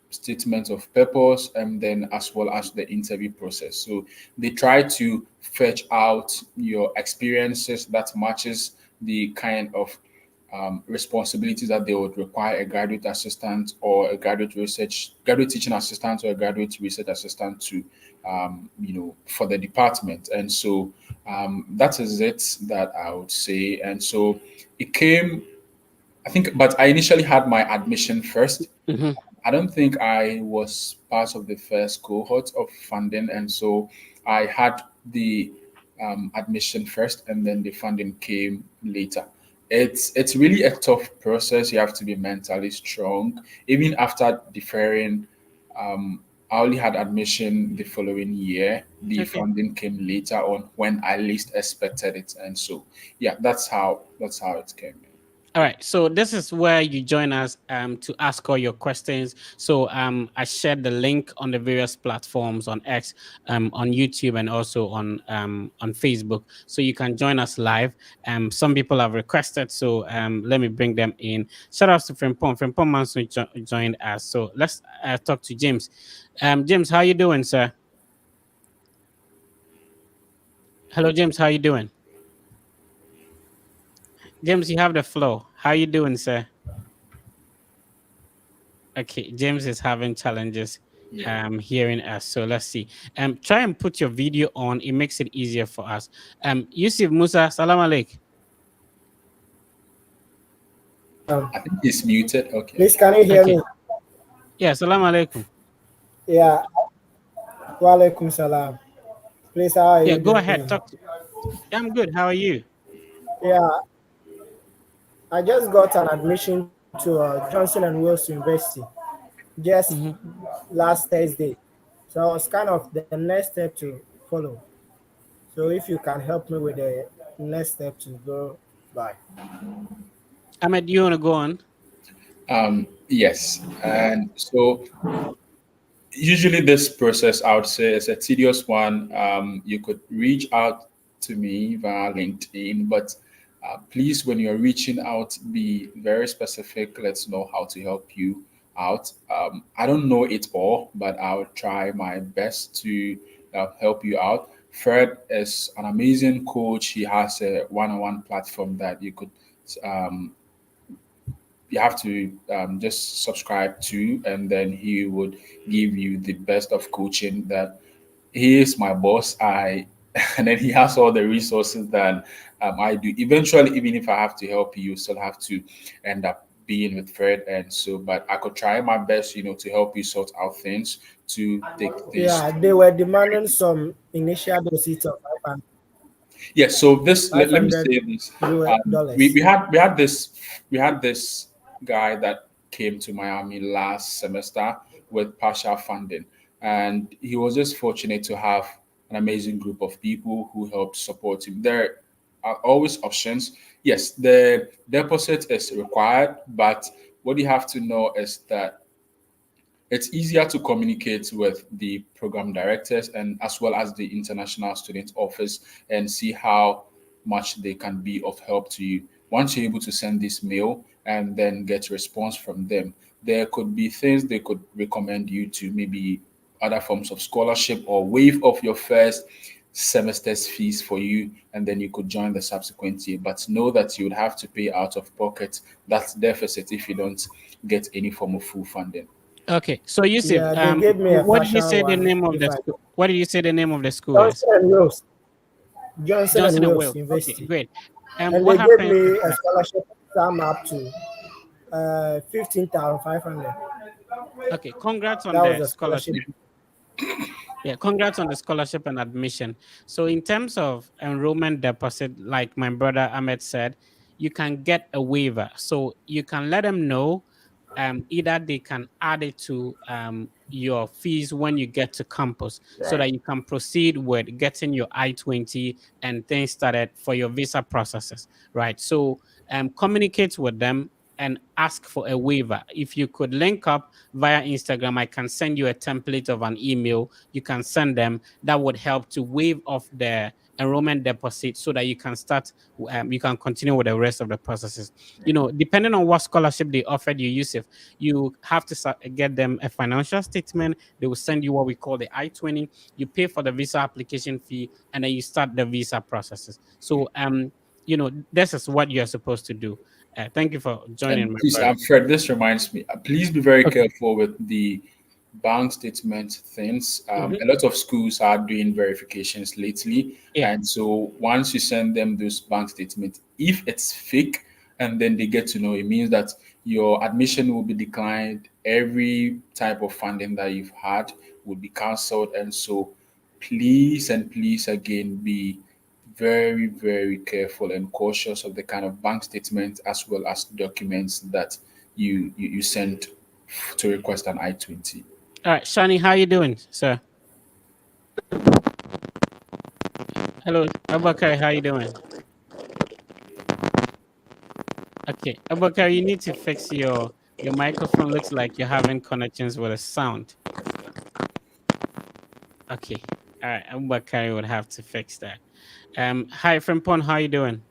statement of purpose and then as well as the interview process. So they try to fetch out your experiences that matches the kind of responsibilities that they would require a graduate assistant or a graduate teaching assistant or a graduate research assistant to for the department. And so that is it that I would say. And so it came, I think, but I initially had my admission first. Mhm. I don't think I was part of the first cohort of funding, and so I had the admission first, and then the funding came later. It's really a tough process. You have to be mentally strong. Even after deferring, I only had admission the following year. The Okay. funding came later on when I least expected it, and so yeah, that's how it came. All right, so this is where you join us to ask all your questions. So I shared the link on the various platforms on X, on YouTube, and also on Facebook. So you can join us live. Some people have requested, so let me bring them in. Shout out to Frimpong. Frimpong Manson joined us. So let's talk to James. James, how you doing, sir? Hello, James. How you doing? James, you have the floor. How you doing, sir? Okay, James is having challenges Yeah. hearing us. So let's see. Try and put your video on. It makes it easier for us. Yusuf Musa, salam alaikum. I think he's muted. Okay. Please, can you hear Okay. me? Yeah, salam alaikum. Yeah. Walaikum salam. Please, how are Yeah, you go doing? ahead. I'm good. How are you? Yeah, I just got an admission to Johnson and Wales University just Mhm. last Thursday. So it's kind of the next step to follow. So if you can help me with the next step to go by. Ahmed, you want to go on? Yes. And so usually this process, I would say, is a tedious one. You could reach out to me via LinkedIn, but please, when you're reaching out, be very specific. Let's know how to help you out. I don't know it all, but I'll try my best to help you out. Fred is an amazing coach. He has a one-on-one platform that um, you have to just subscribe to, and then he would give you the best of coaching. That he is my boss. And then he has all the resources that I do. Eventually, even if I have to help you, you still have to end up being with Fred. And so, but I could try my best, to help you sort out things, to take things. Yeah, they were demanding some initial deposit of Yeah, so this let me 500 say this. US We, dollars. we had this guy that came to Miami last semester with partial funding, and he was just fortunate to have an amazing group of people who helped support him. There are always options. Yes, the deposit is required, but what you have to know is that it's easier to communicate with the program directors and as well as the international student office and see how much they can be of help to you. Once you're able to send this mail and then get a response from them, there could be things they could recommend you to, maybe other forms of scholarship or waive off your first semester's fees for you, and then you could join the subsequent year. But know that you would have to pay out of pocket that deficit if you don't get any form of full funding. Okay, so Yusuf, Yeah, they gave me a what did you partial say the one name of if the I school? What did you say the name of the school is? Johnson and Wales. Johnson and Johnson and Wales Wales. Okay, University. great. And What they gave happened me is a that scholarship sum up to 15,500. okay, congrats on That was the the scholarship. scholarship. Yeah, congrats on the scholarship and admission. So, in terms of enrollment deposit, like my brother Ahmed said, you can get a waiver. So, you can let them know either they can add it to your fees when you get to campus so that you can proceed with getting your I-20 and things started for your visa processes, right? So, communicate with them and ask for a waiver. If you could link up via Instagram, I can send you a template of an email. You can send them. That would help to waive off the enrollment deposit so that you can start, you can continue with the rest of the processes. Depending on what scholarship they offered you, Yusuf, you have to get them a financial statement. They will send you what we call the I-20. You pay for the visa application fee, and then you start the visa processes. So, this is what you're supposed to do. Thank you for joining, And my please, brother. Fred, this reminds me, please be very Okay. careful with the bank statement things. Mhm. A lot of schools are doing verifications lately. Yeah. And so once you send them those bank statements, if it's fake and then they get to know, it means that your admission will be declined. Every type of funding that you've had will be cancelled. And so please and please again be very, very careful and cautious of the kind of bank statements as well as documents that you send to request an I-20. All right, Shani, how you doing, sir? Hello, Abakar, how you doing? Okay, Okay, Abubakar, you need to fix your microphone. Looks like you're having connections with a sound. Okay, all right, Abubakar would have to fix that. Hi, Frimpon, how you doing?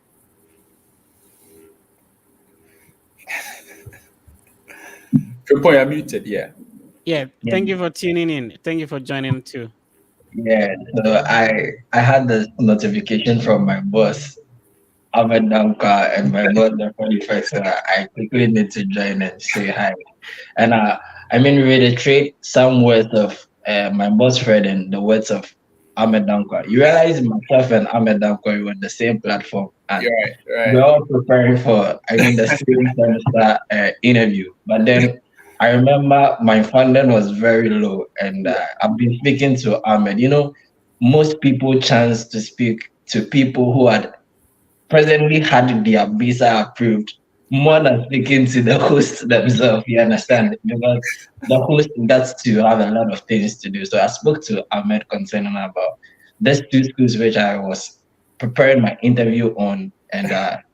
Triple, you're muted. Yeah. Yeah, Yeah, thank you for tuning in. Thank you for joining too. yeah. So I had this notification from my boss, Ahmed, and my boss the 41st. So I quickly need to join and say hi. And I mean, reiterate some words of my boss friend and the words of Ahmed Dankwa. You realize myself and Ahmed Dankwa were on the same platform, and You're right. we're Right. all preparing for, I mean, the same semester interview. But then I remember my funding was very low, and Yeah. I've been speaking to Ahmed. You know, most people chance to speak to people who had presently had their visa approved more than speaking to the host themselves, you understand? Because the host gets to have a lot of things to do. So I spoke to Ahmed concerning about these two schools which I was preparing my interview on, and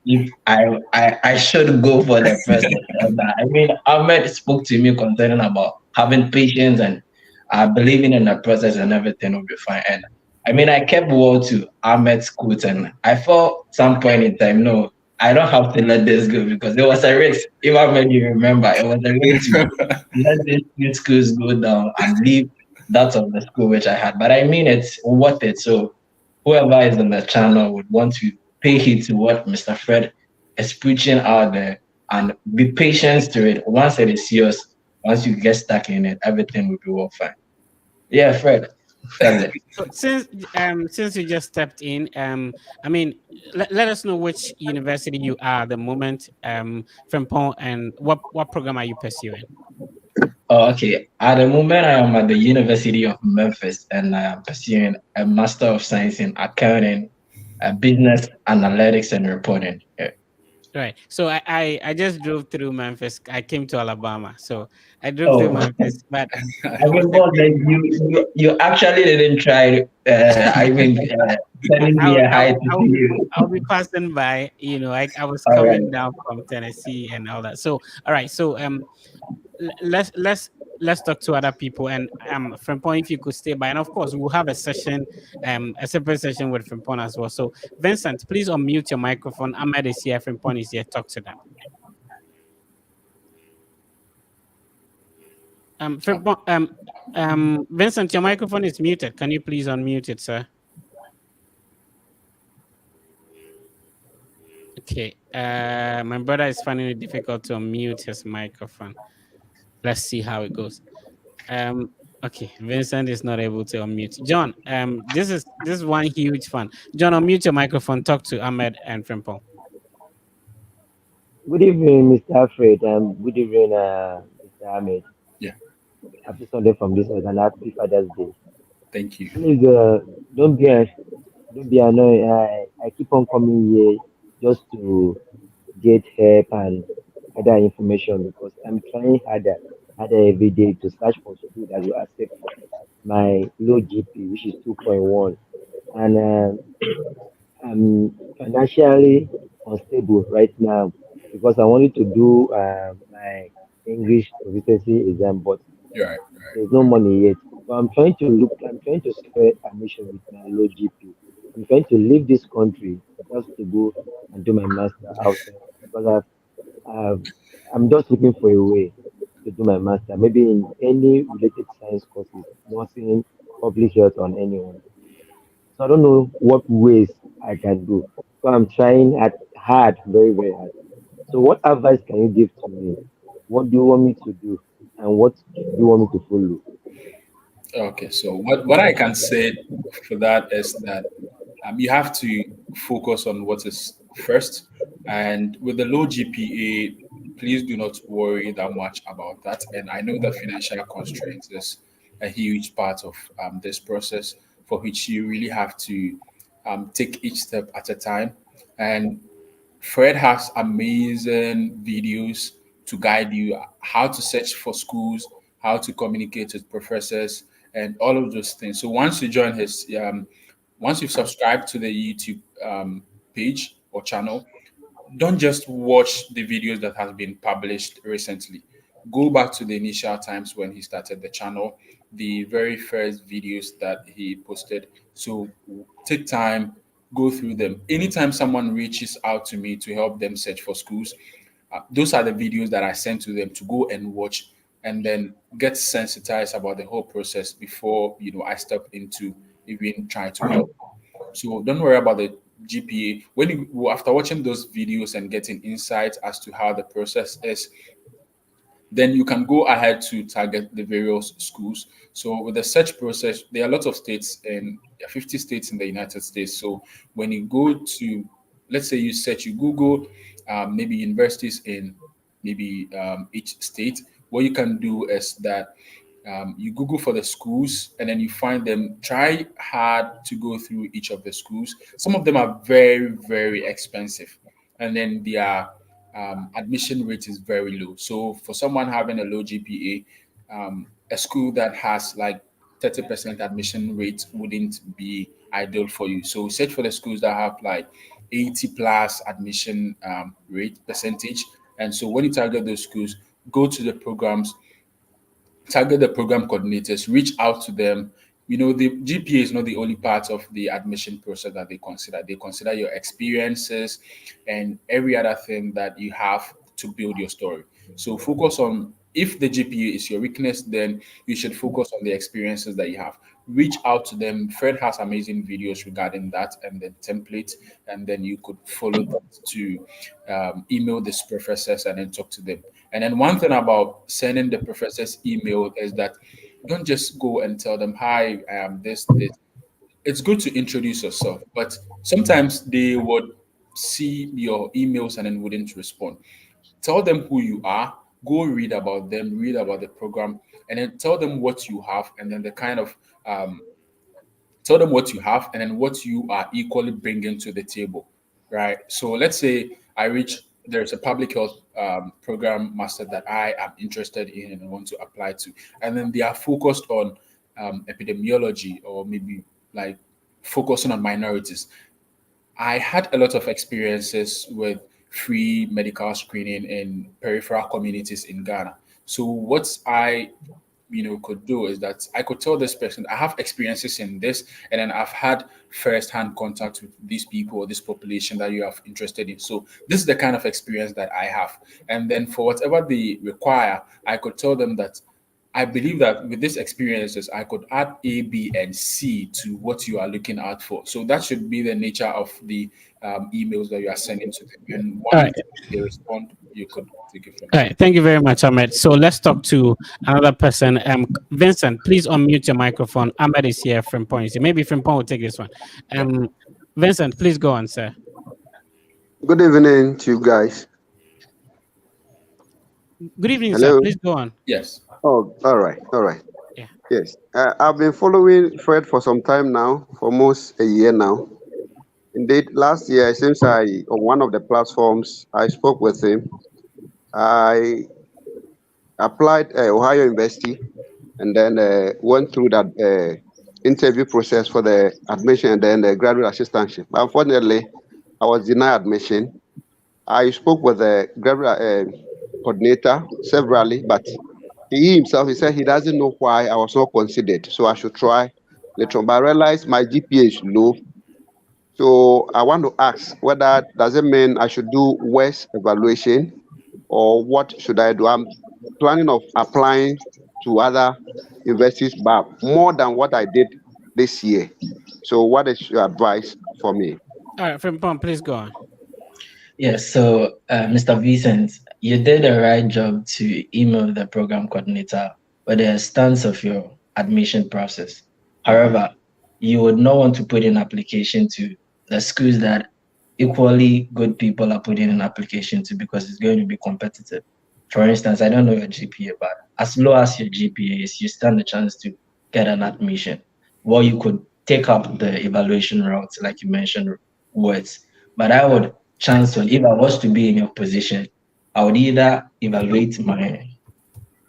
if I should go for the process. And, I mean, Ahmed spoke to me concerning about having patience and believing in the process and everything will be fine. And I mean, I kept well to Ahmed's quote, and I felt some point in time, no, I don't have to let this go because there was a risk. If Ahmed, you remember, it was a risk to let these two schools go down and leave that of the school which I had. But I mean, it's worth it. So whoever is on the channel would want to pay heed to what Mr. Fred is preaching out there and be patient to it. Once it is yours, once you get stuck in it, everything will be well fine. Yeah, Fred. That's it. So since you just stepped in, I mean, let us know which university you are at the moment, Frimpon, and what program are you pursuing? Oh, okay. At the moment, I am at the University of Memphis and I am pursuing a Master of Science in Accounting, Business Analytics and Reporting. Yeah. Right. So I just drove through Memphis. I came to Alabama, so I drove through Oh, Memphis, but I it was mean, a boss, bit. then you actually didn't try. I mean, sending me a hi to see you. I'll be passing by. You know, I was All right. coming down from Tennessee and all that. So all right. So let's talk to other people and Frimpon, if you could stay by, and of course we'll have a session, a separate session with Frimpon as well. So Vincent, please unmute your microphone. Ahmed is here. Frimpon is here. Talk to them. Frimpon, Vincent, your microphone is muted. Can you please unmute it, sir? Okay. My brother is finding it difficult to unmute his microphone. Let's see how it goes. Okay, Vincent is not able to unmute. John, this is one huge fan. John, unmute your microphone. Talk to Ahmed and Frimpong. Good evening, Mr. Alfred. Good evening, Mr. Ahmed. Yeah. Happy Sunday from this and happy Father's Day. Thank you. Please, don't be annoyed. I keep on coming here just to get help and other information because I'm trying harder every day to search for school that will accept my low GP, which is 2.1, and I'm financially unstable right now because I wanted to do my English proficiency exam, but You're right. there's no money yet. So I'm trying to spare admission with my low GP. I'm trying to leave this country just to go and do my master outside because I've, I'm just looking for a way to do my master, maybe in any related science courses, nursing, public health, on anyone. So I don't know what ways I can do. So I'm trying at hard, very, very hard. So what advice can you give to me? What do you want me to do? And what do you want me to follow? Okay. So what I can say for that is that you have to focus on what is first, and with the low GPA, please do not worry that much about that. And I know that financial constraints is a huge part of this process, for which you really have to take each step at a time. And Fred has amazing videos to guide you how to search for schools, how to communicate with professors, and all of those things. So once you've subscribed to the YouTube page or channel, don't just watch the videos that has been published recently. Go back to the initial times when he started the channel, the very first videos that he posted. So take time, go through them. Anytime someone reaches out to me to help them search for schools, those are the videos that I send to them to go and watch, and then get sensitized about the whole process before I step into even trying to help. So don't worry about the GPA. When you after watching those videos and getting insights as to how the process is, then you can go ahead to target the various schools. So with the search process, there are lots of states and 50 states in the United States. So when you go to, let's say you search, you Google maybe universities in maybe each state, what you can do is that you Google for the schools and then you find them. Try hard to go through each of the schools. Some of them are very, very expensive, and then their admission rate is very low. So for someone having a low GPA, a school that has like 30% admission rate wouldn't be ideal for you. So search for the schools that have like 80 plus admission rate percentage. And so when you target those schools, go to the programs, target the program coordinators, reach out to them. The GPA is not the only part of the admission process that they consider. They consider your experiences and every other thing that you have to build your story. So focus on, if the GPA is your weakness, then you should focus on the experiences that you have. Reach out to them. Fred has amazing videos regarding that and then template, and then you could follow that to email these professors and then talk to them. And then one thing about sending the professor's email is that don't just go and tell them, hi, I am this. It's good to introduce yourself, but sometimes they would see your emails and then wouldn't respond. Tell them who you are, go read about them, read about the program, and then tell them what you have, and then the kind of tell them what you have and then what you are equally bringing to the table, right? So let's say there's a public health program master that I am interested in and want to apply to, and then they are focused on epidemiology, or maybe like focusing on minorities. I had a lot of experiences with free medical screening in peripheral communities in Ghana. So what I could do is that I could tell this person I have experiences in this, and then I've had first-hand contact with these people or this population that you have interested in. So this is the kind of experience that I have. And then for whatever they require, I could tell them that I believe that with these experiences, I could add A, B, and C to what you are looking out for. So that should be the nature of the emails that you are sending to them. And All once right. they respond, you could take it from All there. right. Thank you very much, Ahmed. So let's talk to another person. Vincent, please unmute your microphone. Ahmed is here from Point. Maybe from Point will take this one. Vincent, please go on, sir. Good evening to you guys. Good evening, Hello. sir. Please go on. Yes. Oh, all right. Yeah. Yes. I've been following Fred for some time now, for almost a year now. Indeed, last year, since on one of the platforms, I spoke with him. I applied Ohio University and then went through that interview process for the admission and then the graduate assistantship. Unfortunately, I was denied admission. I spoke with the graduate coordinator severally, but he said he doesn't know why I was not considered, so I should try later on. But I realized my GPA is low, so I want to ask whether does it mean I should do worse evaluation, or what should I do? I'm planning of applying to other universities, but more than what I did this year. So what is your advice for me? All right, Frimpong, please go on. Yes, so Mr. Vincent, you did the right job to email the program coordinator with the stance of your admission process. However, you would not want to put in application to the schools that equally good people are putting in application to, because it's going to be competitive. For instance, I don't know your GPA, but as low as your GPA is, you stand a chance to get an admission. Well, you could take up the evaluation route, like you mentioned, words. But I would chance on, if I was to be in your position, I would either evaluate my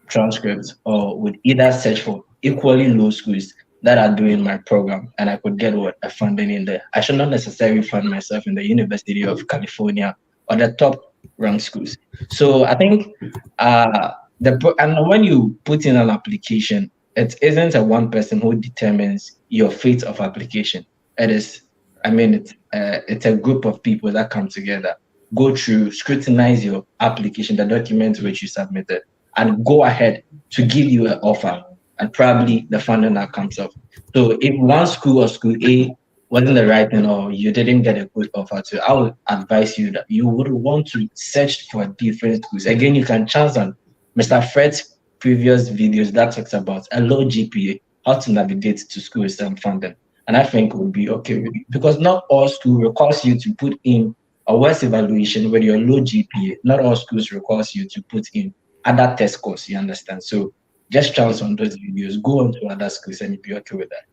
transcript or would either search for equally low schools that are doing my program, and I could get a funding in there. I should not necessarily fund myself in the University of California or the top ranked schools. So I think and when you put in an application, it isn't a one person who determines your fate of application. It is, I mean, it's a group of people that come together, go through, scrutinize your application, the documents which you submitted, and go ahead to give you an offer, and probably the funding that comes up. So if one school or school A wasn't the right thing or you didn't get a good offer to, I would advise you that you would want to search for different schools. Again, you can chance on Mr. Fred's previous videos that talks about a low GPA, how to navigate to schools and funding. And I think it would be okay with you, because not all school requires you to put in a worst evaluation with your low GPA. Not all schools requires you to put in other test scores, you understand? So just chance on those videos, go on to other schools and be okay with that.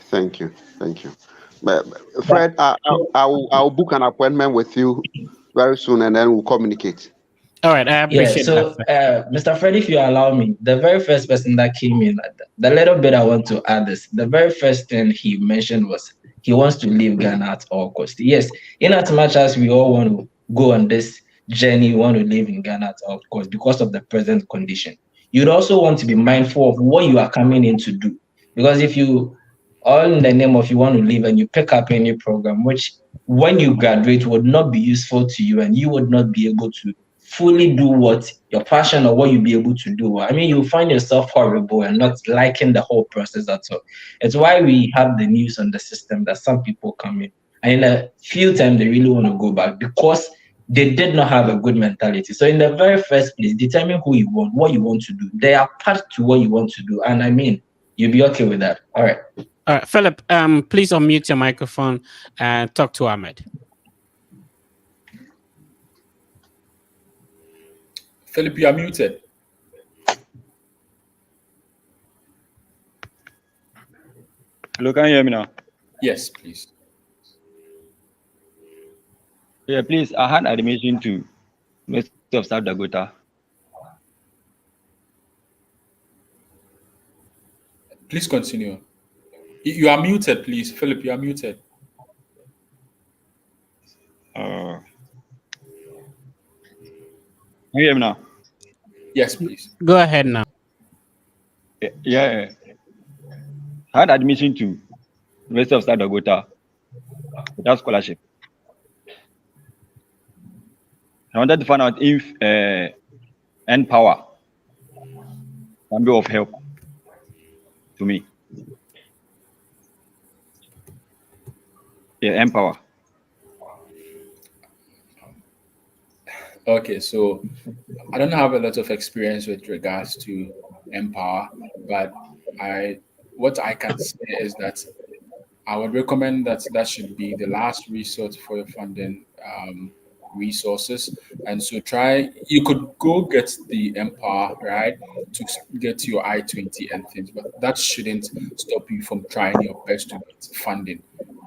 Thank you. But Fred, I'll book an appointment with you very soon, and then we'll communicate. All right, I appreciate that. Mr. Fred, if you allow me, the very first person that came in, the little bit I want to add is the very first thing he mentioned was he wants to leave Ghana at all costs. Yes, in as much as we all want to go on this journey, we want to live in Ghana at all costs because of the present condition. You'd also want to be mindful of what you are coming in to do, because if you all in the name of you want to leave and you pick up any program which when you graduate would not be useful to you and you would not be able to fully do what your passion or what you'll be able to do. I mean, you'll find yourself horrible and not liking the whole process at all. It's why we have the news on the system that some people come in and in a few times they really want to go back because they did not have a good mentality. So in the very first place, determine who you want, what you want to do. They are part to what you want to do. And I mean, you'll be okay with that. All right. All right, Philip, please unmute your microphone and talk to Ahmed. Philip, you are muted. Hello, can you hear me now? Yes, please. Yeah, please. I had admission to University of South Dakota. Please continue. You are muted, please. Philip, you are muted. Can you hear me now? Yes, please. Go ahead now. Yeah. I had admission to University of South Dakota without scholarship. I wanted to find out if N-Power can be of help to me. Yeah, N-Power. Okay, so I don't have a lot of experience with regards to Empower, but what I can say is that I would recommend that should be the last resort for your funding resources. And so you could go get the Empower, right, to get your I-20 and things, but that shouldn't stop you from trying your best to get funding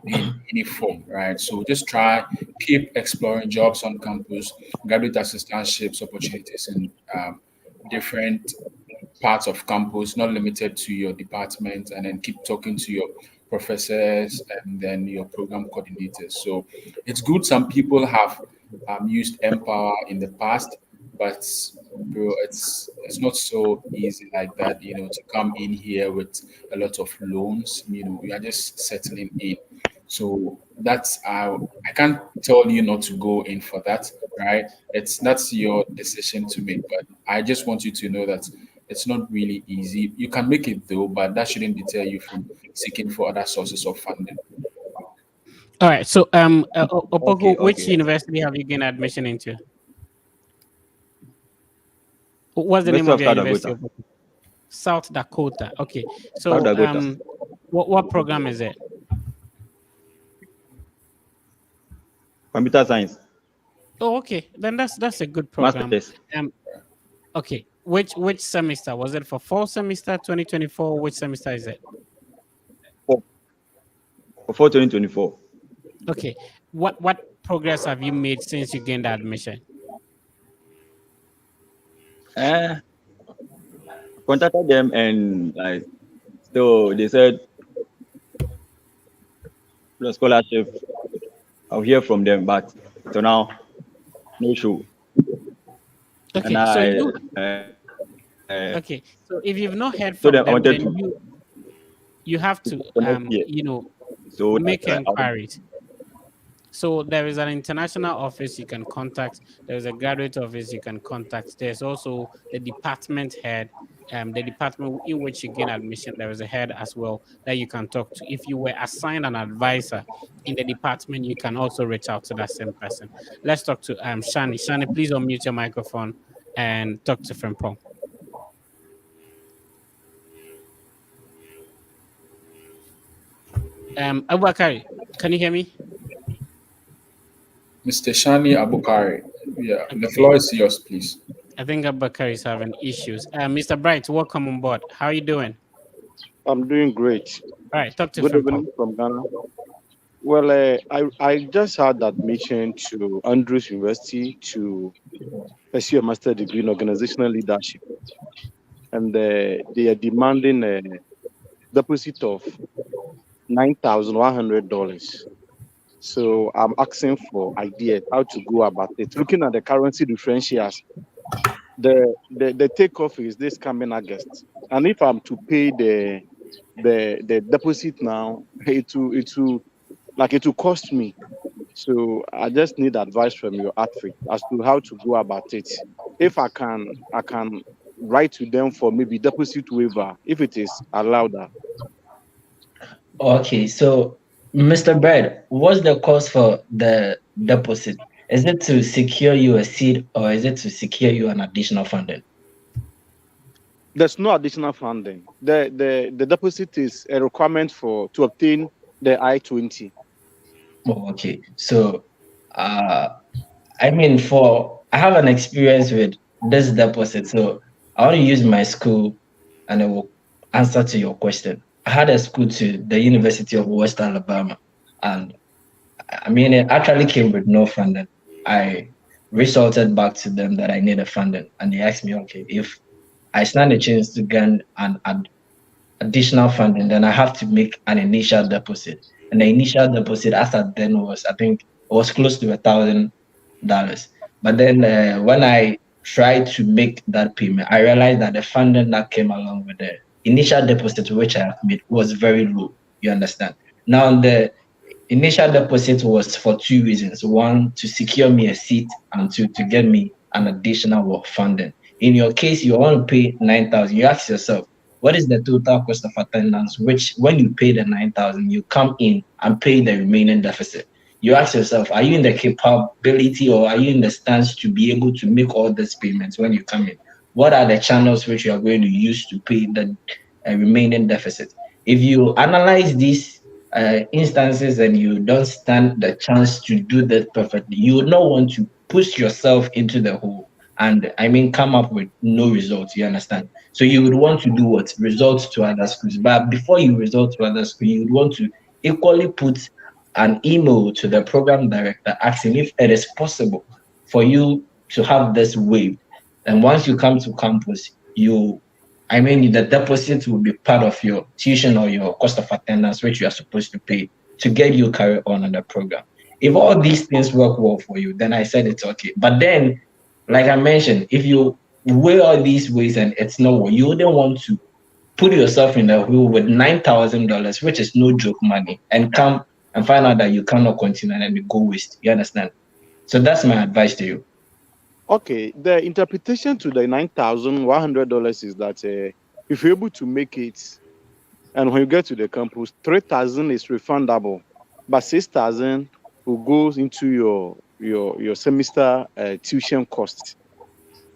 in any form, right? So just keep exploring jobs on campus, graduate assistantships opportunities in different parts of campus, not limited to your department, and then keep talking to your professors and then your program coordinators. So it's good. Some people have used Empower in the past, but bro, it's not so easy like that, to come in here with a lot of loans. You are just settling in. So that's I can't tell you not to go in for that, right? That's your decision to make. But I just want you to know that it's not really easy. You can make it though, but that shouldn't deter you from seeking for other sources of funding. All right. So Opoku, which university have you gained admission into? What's the name of your university? South Dakota. Okay. So what program is it? Computer science. Oh, okay. Then that's a good program. Okay. Which semester was it? For fall semester 2024? Which semester is it? For 2024. Okay. What progress have you made since you gained admission? Contacted them and so they said the scholarship. I'll hear from them, but till now, no show. And Okay, so you uh, okay. So if you've not heard so from then I them, wanted then to you have to for next year. So that make inquiries. So there is an international office you can contact. There's a graduate office you can contact. There's also the department head, the department in which you gain admission. There is a head as well that you can talk to. If you were assigned an advisor in the department, you can also reach out to that same person. Let's talk to Shani. Shani, please unmute your microphone and talk to Frimpong. Abubakari, can you hear me? Mr. Shani Abukari. Yeah, the Okay. floor is yours, please. I think Abubakari is having issues. Mr. Bright, welcome on board. How are you doing? I'm doing great. All right, talk to Good Frimpong. evening from Ghana. Well, I just had admission to Andrews University to pursue a master degree in organizational leadership, and they are demanding a deposit of $9,100. So I'm asking for ideas how to go about it. Looking at the currency differentials, the takeoff is this coming August, and if I'm to pay the deposit now, it will cost me. So I just need advice from your outfit as to how to go about it. If I can write to them for maybe deposit waiver if it is allowed. Okay, so Mr. Bird, what's the cost for the deposit? Is it to secure you a seat or is it to secure you an additional funding? There's no additional funding. The deposit is a requirement to obtain the I-20. Oh, okay. So, I mean, I have an experience with this deposit, so I want to use my school, and I will answer to your question. I had a school to the University of West Alabama, and I mean, it actually came with no funding. I resorted back to them that I needed funding, and they asked me, okay, if I stand a chance to gain an additional funding, then I have to make an initial deposit. And the initial deposit as at then was, I think, it was close to $1,000. But then when I tried to make that payment, I realized that the funding that came along with the initial deposit, which I have made, was very low. You understand? Now, the initial deposit was for two reasons. One, to secure me a seat, and two, to get me an additional funding. In your case, you want to pay $9,000. You ask yourself, what is the total cost of attendance? Which, when you pay the $9,000, you come in and pay the remaining deficit. You ask yourself, are you in the capability or are you in the stance to be able to make all these payments when you come in? What are the channels which you are going to use to pay the remaining deficit? If you analyze these instances and you don't stand the chance to do that perfectly, you would not want to push yourself into the hole and come up with no results. You understand? So you would want to do what? Result to other schools. But before you result to other schools, you would want to equally put an email to the program director asking if it is possible for you to have this waived. And once you come to campus, the deposit will be part of your tuition or your cost of attendance, which you are supposed to pay to get you carry on in the program. If all these things work well for you, then I said it's okay. But then, like I mentioned, if you weigh all these ways and it's not what you wouldn't want to put yourself in the wheel with $9,000, which is no joke money, and come and find out that you cannot continue and it go waste. You understand? So that's my advice to you. Okay, the interpretation to the $9,100 is that if you're able to make it, and when you get to the campus, $3,000 is refundable, but $6,000 will go into your semester tuition costs.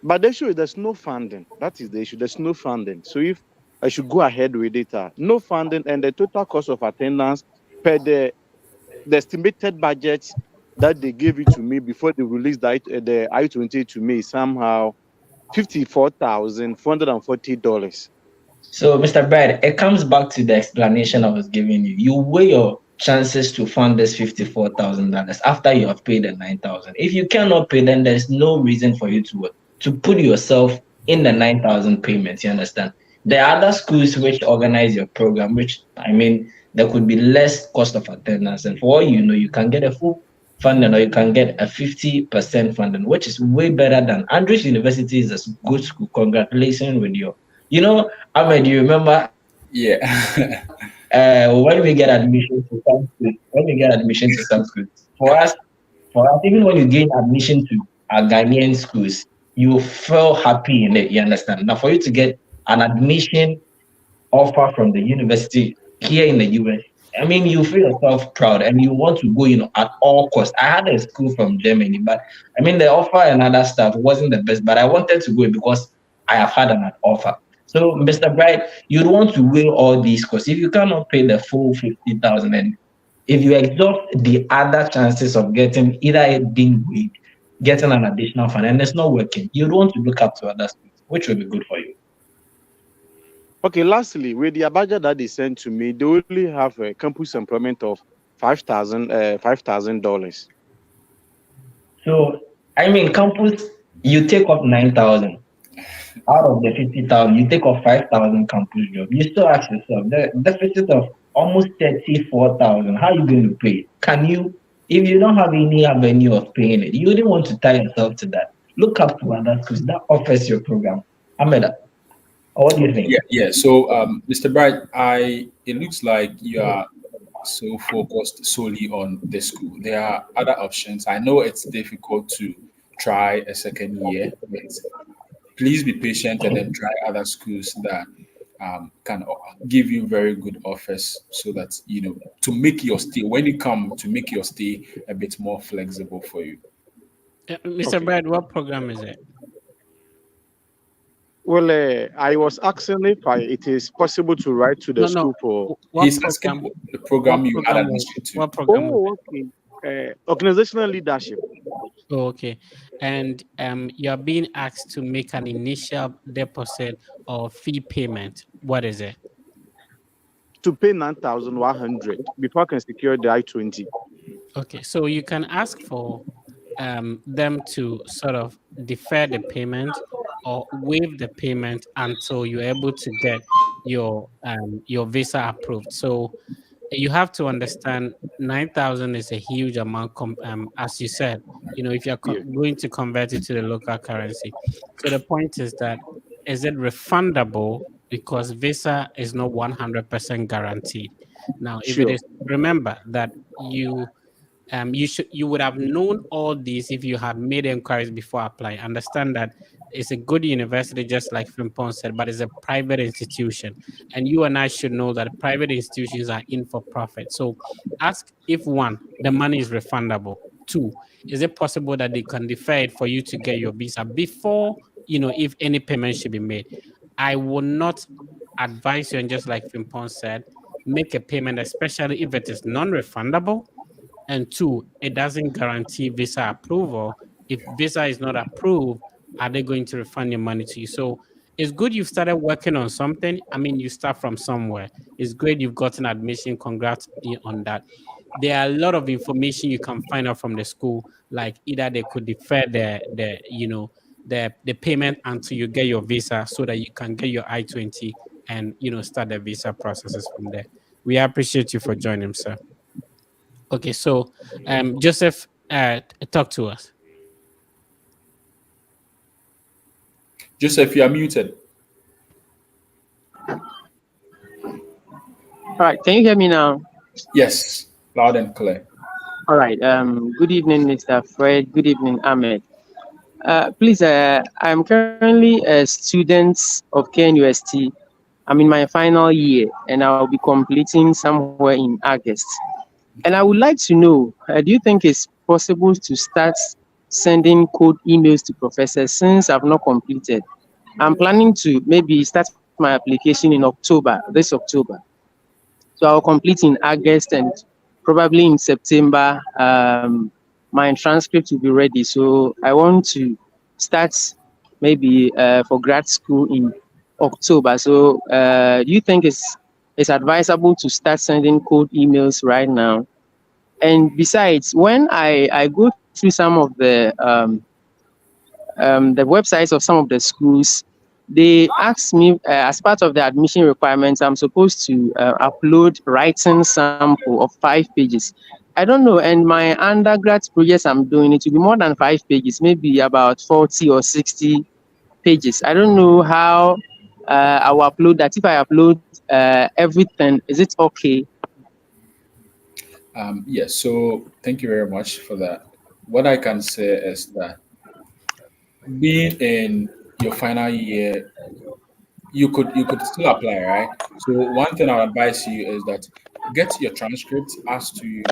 But the issue is there's no funding. That is the issue. There's no funding. So if I should go ahead with it, no funding, and the total cost of attendance per the estimated budget that they gave it to me before they released the I-20 to me somehow $54,440. So, Mr. Brad, it comes back to the explanation I was giving you. You weigh your chances to fund this $54,000 after you have paid the $9,000. If you cannot pay, then there's no reason for you to put yourself in the $9,000 payments. You understand? There are other schools which organize your program, which there could be less cost of attendance, and for all you know, you can get a full funding, or you can get a 50% funding, which is way better than Andrews University is a good school. Congratulations with you. You know, Ahmed, you remember Yeah. when we get admission to some schools, for us, even when you gain admission to Ghanaian schools, you feel happy in it. You understand? Now, for you to get an admission offer from the university here in the US, I mean, you feel yourself proud and you want to go, at all costs. I had a school from Germany, but I mean, the offer and other stuff wasn't the best, but I wanted to go because I have had an offer. So, Mr. Bright, you'd want to weigh all these costs. If you cannot pay the full 50,000, and if you exhaust the other chances of getting either it being weighed, getting an additional fund, and it's not working, you'd want to look up to other schools, which will be good for you. Okay, lastly, with the budget that they sent to me, they only have a campus employment of $5,000. So, I mean, campus, you take off 9,000 out of the 50,000, you take off 5,000 campus job. You still ask yourself, the deficit of almost 34,000, how are you going to pay? Can you, if you don't have any avenue of paying it, you wouldn't want to tie yourself to that. Look up to others because that offers your program. Ahmed, what do you think? Yeah. So, Mr. Bright, it looks like you are so focused solely on the school. There are other options. I know it's difficult to try a second year, but please be patient and then try other schools that can give you very good offers, so that to make your stay, when you come, to make your stay a bit more flexible for you. Mr. Okay. Brad, what program is it? Well, I was asking if it is possible to write to the school for. What He's program? asking the program you had program admission to. What program? Oh, okay. Organizational leadership. Oh, okay. And you're being asked to make an initial deposit or fee payment. What is it? To pay 9,100 before I can secure the I-20. Okay, so you can ask for them to sort of defer the payment or waive the payment until you're able to get your visa approved. So you have to understand 9,000 is a huge amount. As you said, if you're going to convert it to the local currency. So the point is that, is it refundable? Because visa is not 100% guaranteed. Now, if it Sure. is, remember that you would have known all these if you had made inquiries before applying. Understand that it's a good university, just like Frimpong said, but it's a private institution, and you and I should know that private institutions are in for profit. So ask if, one, the money is refundable. Two, is it possible that they can defer it for you to get your visa before, if any payment should be made? I will not advise you, and just like Frimpong said, make a payment, especially if it is non-refundable. And two, it doesn't guarantee visa approval. If visa is not approved, are they going to refund your money to you? So it's good you've started working on something. I mean, you start from somewhere. It's great you've gotten admission. Congrats on that. There are a lot of information you can find out from the school, like either they could defer the payment until you get your visa, so that you can get your I-20 and start the visa processes from there. We appreciate you for joining, sir. Okay, so Joseph, talk to us. Joseph, you are muted. All right, can you hear me now? Yes, loud and clear. All right. Good evening, Mr. Fred. Good evening, Ahmed. Please, I'm currently a student of KNUST. I'm in my final year, and I'll be completing somewhere in August. And I would like to know, do you think it's possible to start sending cold emails to professors since I've not completed? I'm planning to maybe start my application in this October. So I'll complete in August, and probably in September, my transcript will be ready. So I want to start maybe for grad school in October. So do you think it's advisable to start sending cold emails right now? And besides, when I go through some of the websites of some of the schools, they ask me as part of the admission requirements, I'm supposed to upload writing sample of 5 pages. I don't know. And my undergrad projects I'm doing, it will be more than 5 pages, maybe about 40 or 60 pages. I don't know how I will upload that. If I upload everything, is it okay? Yes, so thank you very much for that. What I can say is that being in your final year, you could still apply, right? So one thing I'll advise you is that get your transcript as to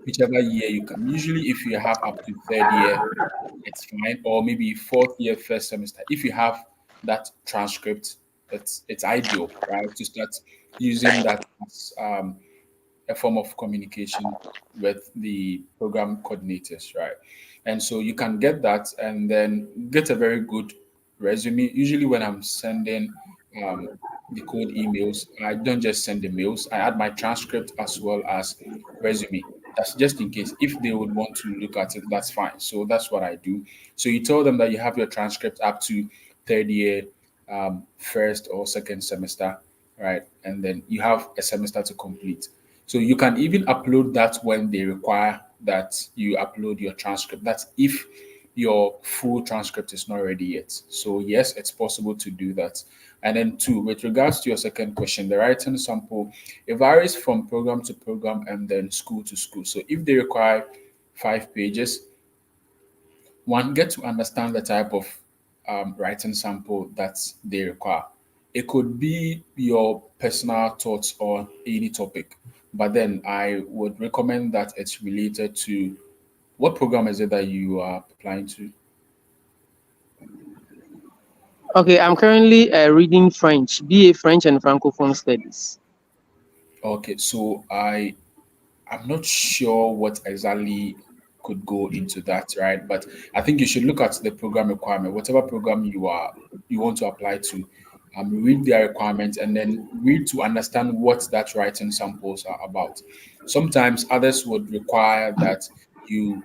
whichever year you can. Usually, if you have up to third year, it's fine, or maybe fourth year, first semester. If you have that transcript, it's ideal, right? To start using that as a form of communication with the program coordinators, right? And so you can get that and then get a very good resume. Usually, when I'm sending um, the code emails, I don't just send the mails, I add my transcript as well as resume. That's just in case if they would want to look at it, that's fine. So that's what I do. So you tell them that you have your transcript up to third year, first or second semester, right? And then you have a semester to complete. So you can even upload that when they require that you upload your transcript. That's if your full transcript is not ready yet. So yes, it's possible to do that. And then two, with regards to your second question, the writing sample, it varies from program to program and then school to school. So if they require 5 pages, one get to understand the type of writing sample that they require. It could be your personal thoughts on any topic, but then I would recommend that it's related to what program is it that you are applying to? Okay, I'm currently reading French, BA French and Francophone Studies. Okay, so I'm not sure what exactly could go into that, right? But I think you should look at the program requirement, whatever program you want to apply to. Read their requirements and then read to understand what that writing samples are about. Sometimes others would require that you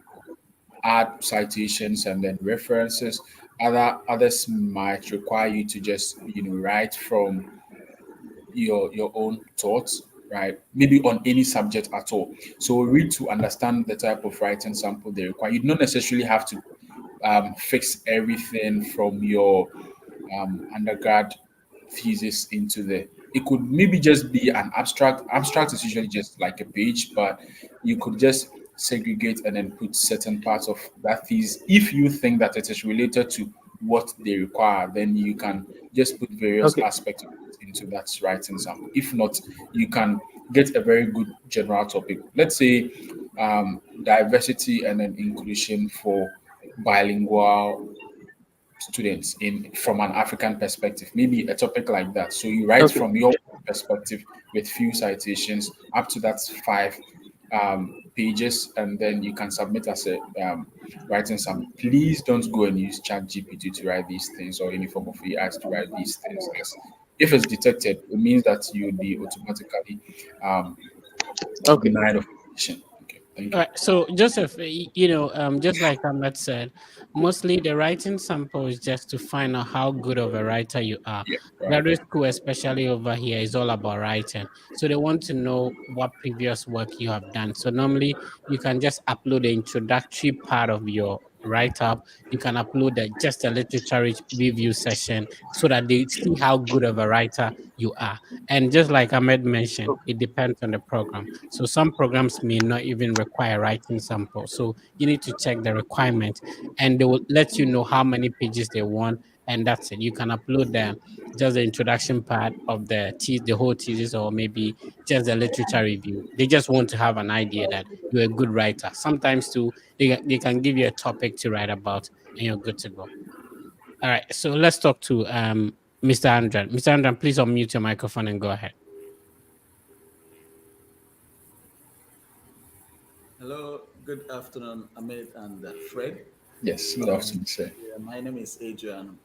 add citations and then references. Others might require you to just write from your own thoughts, right? Maybe on any subject at all. So read to understand the type of writing sample they require. You don't necessarily have to fix everything from your undergrad thesis into there. It could maybe just be an abstract. Abstract is usually just like a page, but you could just segregate and then put certain parts of that thesis. If you think that it is related to what they require, then you can just put various Okay. aspects of it into that writing sample. If not, you can get a very good general topic. Let's say diversity and then inclusion for bilingual students in from an African perspective, maybe a topic like that. So you write Okay. from your perspective with few citations up to that 5 pages, and then you can submit as a writing sample. Please don't go and use Chat GPT to write these things or any form of AI to write these things. As if it's detected, it means that you would be automatically um, Okay. denied of admission. Okay, thank All you. right. So Joseph, just like Ahmed said, mostly the writing sample is just to find out how good of a writer you are. Yeah, right. Graduate school, especially over here, is all about writing. So they want to know what previous work you have done. So normally you can just upload the introductory part of your write up. You can upload just a literature review session so that they see how good of a writer you are. And just like Ahmed mentioned, it depends on the program. So some programs may not even require writing sample. So you need to check the requirement and they will let you know how many pages they want. And that's it. You can upload just the introduction part of the whole thesis, or maybe just the literature review. They just want to have an idea that you're a good writer. Sometimes too, they can give you a topic to write about and you're good to go. All right. So let's talk to Mr. Andran. Mr. Andran, please unmute your microphone and go ahead. Hello, good afternoon, Ahmed and Fred. Yes, good afternoon, sir. Yeah, my name is Adrian.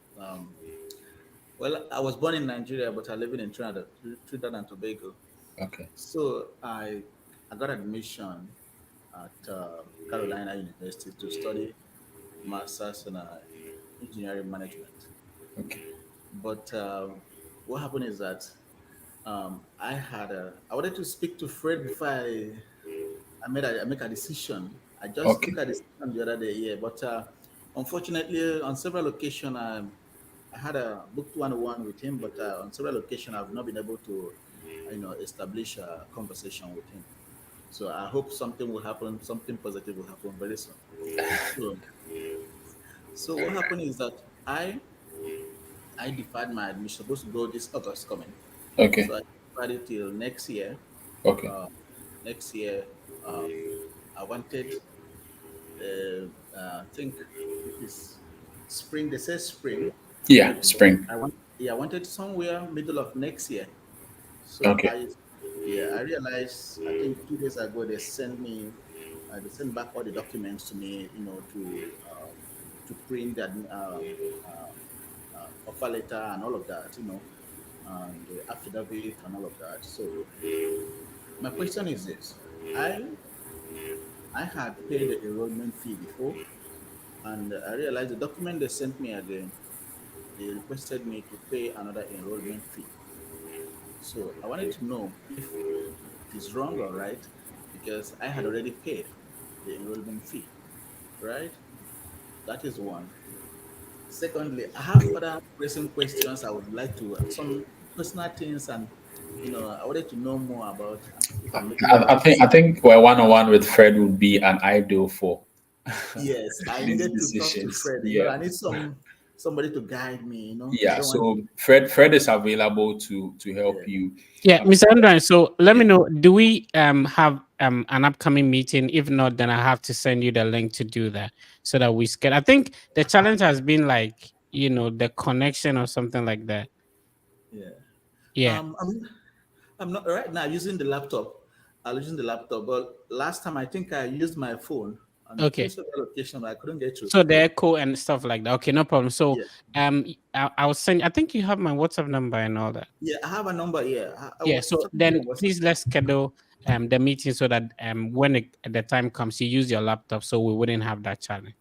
Well, I was born in Nigeria, but I live in Trinidad and Tobago. Okay. So I got admission at Carolina University to study masters in engineering management. Okay. But what happened is that I wanted to speak to Fred before I make a decision. I just Okay. took a decision the other day, yeah. But unfortunately, on several occasions, I had a booked one-on-one with him, but on several occasions, I've not been able to, establish a conversation with him. So I hope something will happen, something positive will happen very soon. So, so what happened is that I deferred my admission. Supposed to go this August coming, Okay. so I deferred it till next year. Okay. Uh, Next year, um, I wanted, I think it is spring. They say spring, Yeah, but spring. I wanted somewhere middle of next year. So Okay. I realized, I think 2 days ago they sent back all the documents to me, to print that offer letter and all of that, and the affidavit and all of that. So my question is this: I I had paid the enrollment fee before, and I realized the document they sent me again, they requested me to pay another enrollment fee. So I wanted to know if it is wrong or right, because I had already paid the enrollment fee, right? That is one. Secondly, I have other pressing questions. I would like to some personal things, and I wanted to know more about if I'm making the I right think decision. well, one-on-one with Fred would be an ideal for Yes, I these needed to talk to decisions. Fred. Yeah. I need somebody to guide me. I Yeah. don't want. So Fred is available to help Yeah, you. Yeah, Mr. Andran, so let me yeah. know, do we have an upcoming meeting? If not, then I have to send you the link to do that so that we can. I think the challenge has been like, the connection or something like that. Yeah. Yeah. Um, I'm I'm not right now using the laptop. I'm using the laptop, but last time I think I used my phone on two Okay. several occasions. I couldn't get through. So the echo and stuff like that. Okay, no problem. So Yeah, I'll send, I think you have my WhatsApp number and all that. yeah. I have a number here. I Yeah, was so talking to you then on WhatsApp. please let's schedule the meeting so that when the time comes, you use your laptop so we wouldn't have that challenge.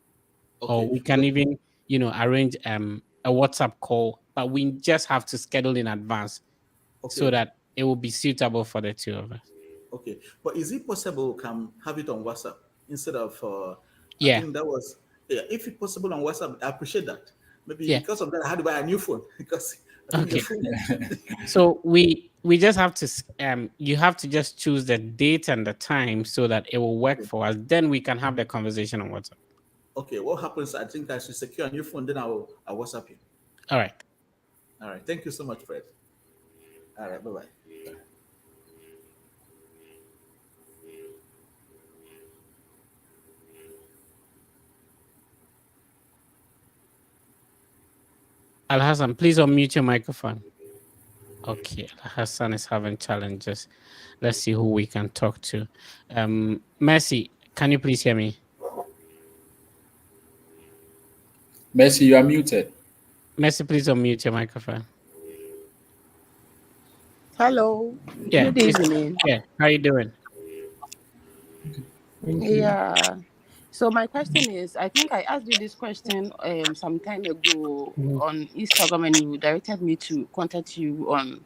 Or Okay. we can even, arrange a WhatsApp call, but we just have to schedule in advance so Okay. that it will be suitable for the two of us. Okay. But is it possible we can have it on WhatsApp instead of? I Yeah, think that was, yeah. If it's possible on WhatsApp, I appreciate that. Maybe yeah. because of that, I had to buy a new phone because I think the Okay. phone. So we just have to you have to just choose the date and the time so that it will work Okay. for us. Then we can have the conversation on WhatsApp. Okay. What happens? I think I should secure a new phone. Then I'll WhatsApp you. All right. All right. Thank you so much, Fred. All right. Bye bye. Al Hassan, please unmute your microphone. Okay, Al Hassan is having challenges. Let's see who we can talk to. Mercy, can you please hear me? Messi, you are muted. Mercy, please unmute your microphone. Hello, Yeah, good please. evening. Yeah, how you doing? Yeah, so my question is, I think I asked you this question some time ago Mhm. on Instagram, and you directed me to contact you on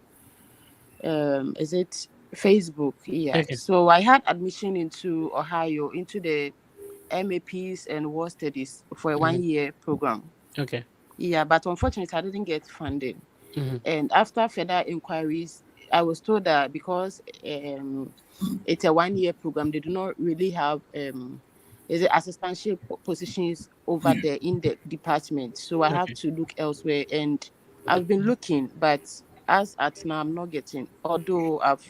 is it Facebook? Yeah. Okay, So I had admission into Ohio into the MAPs and War Studies for a mhm, 1 year program. okay. Yeah, but unfortunately I didn't get funding. Mhm, And after further inquiries, I was told that because it's a 1 year program, they do not really have is it assistantship positions over there in the department. So I have okay. to look elsewhere. And I've been looking, but as at now I'm not getting. Although I've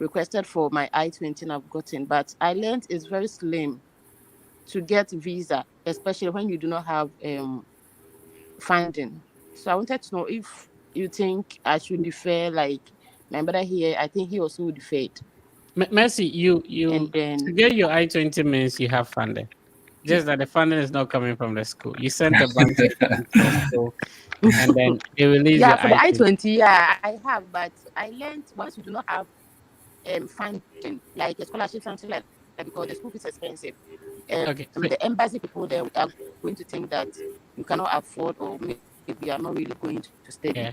requested for my I-20 and I've gotten, but I learned it's very slim to get visa, especially when you do not have funding. So I wanted to know if you think I should defer, like my brother here, I think he also deferred. Mercy, And to then, get your I-20 means you have funding. Just that the funding is not coming from the school. You sent a bunch of things to the school, and then they release yeah, your for the I-20. I-20, yeah, I have, but I learned once you do not have funding, like a scholarship, something like that, because the school fees is expensive. Okay, so The embassy people there are going to think that you cannot afford, or maybe you are not really going to study. yeah.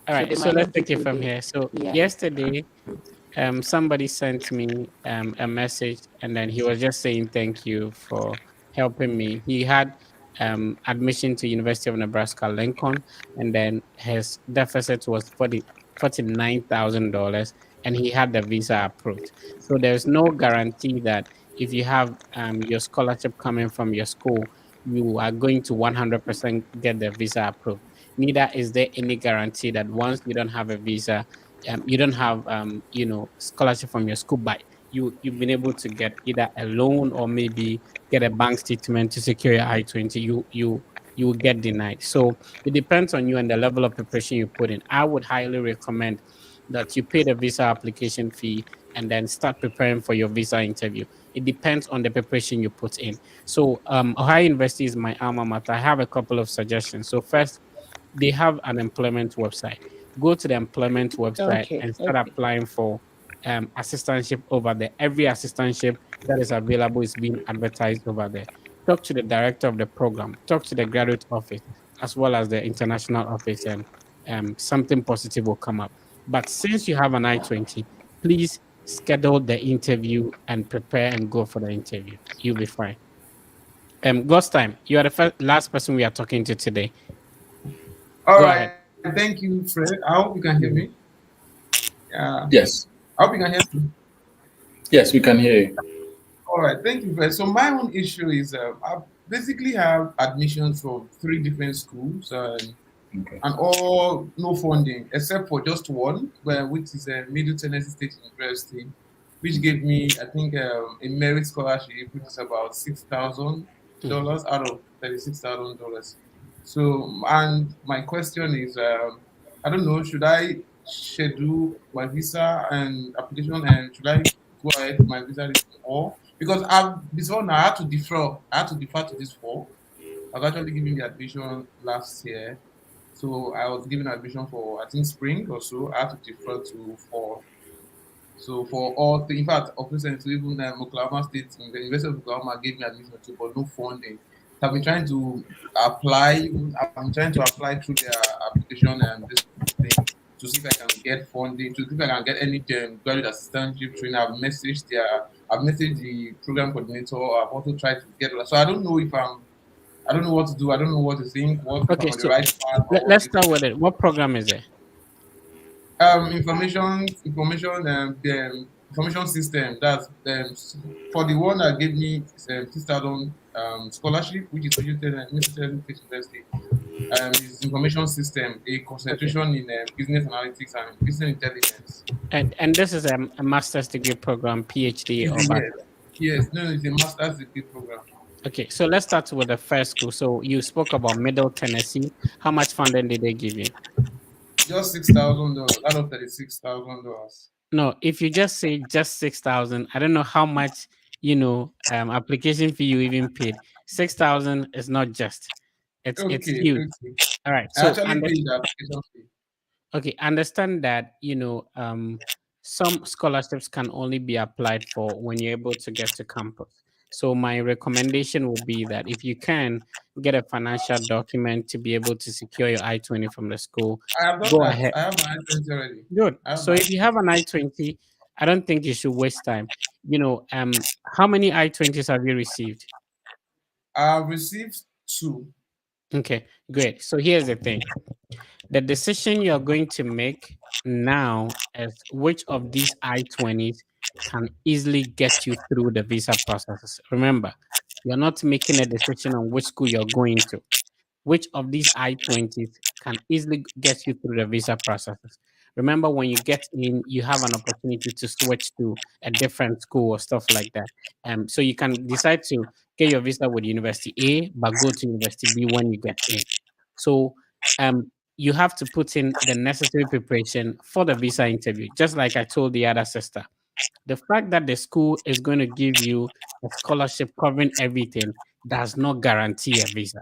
All So right, they so might let's not take give it you from the here. So yeah. yesterday, somebody sent me a message, and then he was just saying thank you for helping me. He had admission to University of Nebraska Lincoln, and then his deficit was $49,000, and he had the visa approved. So there's no guarantee that if you have your scholarship coming from your school, you are going to 100% get the visa approved. Neither is there any guarantee that once you don't have a visa, you don't have scholarship from your school, but you've been able to get either a loan or maybe get a bank statement to secure your I-20. You will get denied. So it depends on you and the level of preparation you put in. I would highly recommend that you pay the visa application fee and then start preparing for your visa interview. It depends on the preparation you put in. So Ohio University is my alma mater. I have a couple of suggestions. So first, they have an employment website. Go to the employment website Okay, and start okay. applying for assistantship over there. Every assistantship that is available is being advertised over there. Talk to the director of the program, talk to the graduate office, as well as the international office, and something positive will come up. But since you have an I-20, please schedule the interview and prepare and go for the interview. You'll be fine. Ghost time, you are the last person we are talking to today. All Go right, ahead. thank you, Fred. I hope you can hear me. Mhm. Yeah, Yes. I hope you can hear me. Yes, we can hear you. All right, thank you, Fred. So my own issue is I basically have admissions from three different schools, Okay. and all no funding except for just one, which is a Middle Tennessee State University, which gave me, I think, a merit scholarship, which is about Mhm. $6,000 out of $36,000. So, and my question is, I don't know, should I schedule my visa and application, and should I go ahead with my visa or because I've before now I had to defer to this fall. I was actually giving the admission last year, so I was given admission for I think spring or so. I had to defer to fall. So for all, in fact, opposite to even Oklahoma State, the University of Oklahoma gave me admission too, but no funding. So I've been trying to apply. I've been trying to apply through their application and this thing to see if I can get funding, to see if I can get any graduate assistantship training. I've messaged the program coordinator. I've also tried to get. So I don't know what to do. I don't know what to think. What if I'm Okay, on the so right path or what let's if start with it. What program is it? information system. That's for the one that gave me 6,000 scholarship, which is Mississippi State University. Is information system, a Okay, concentration in business analytics and business intelligence. and this is a master's degree program, PhD Is or a yes, bachelor. yes, no, it's a master's degree program. Okay, so let's start with the first school. So you spoke about Middle Tennessee. How much funding did they give you? Just $6,000 out of $36,000. No, if you just say just 6,000, I don't know how much application fee you even paid. 6,000 is not just. It's Okay, huge. okay. All right. I So actually paid the application fee. okay, understand that some scholarships can only be applied for when you're able to get to campus. So my recommendation would be that if you can get a financial document to be able to secure your I-20 from the school, I have done go that. ahead. I have my I-20 already. Good. I have So my if you have an I-20. I-20, I don't think you should waste time. How many I-20s have you received? I've received two. Okay, great. So here's the thing. The decision you're going to make now is which of these I-20s can easily get you through the visa processes. Remember, you're not making a decision on which school you're going to. Which of these I-20s can easily get you through the visa processes? Remember, when you get in, you have an opportunity to switch to a different school or stuff like that. So you can decide to get your visa with University A, but go to University B when you get in. So you have to put in the necessary preparation for the visa interview, just like I told the other sister. The fact that the school is going to give you a scholarship covering everything does not guarantee a visa.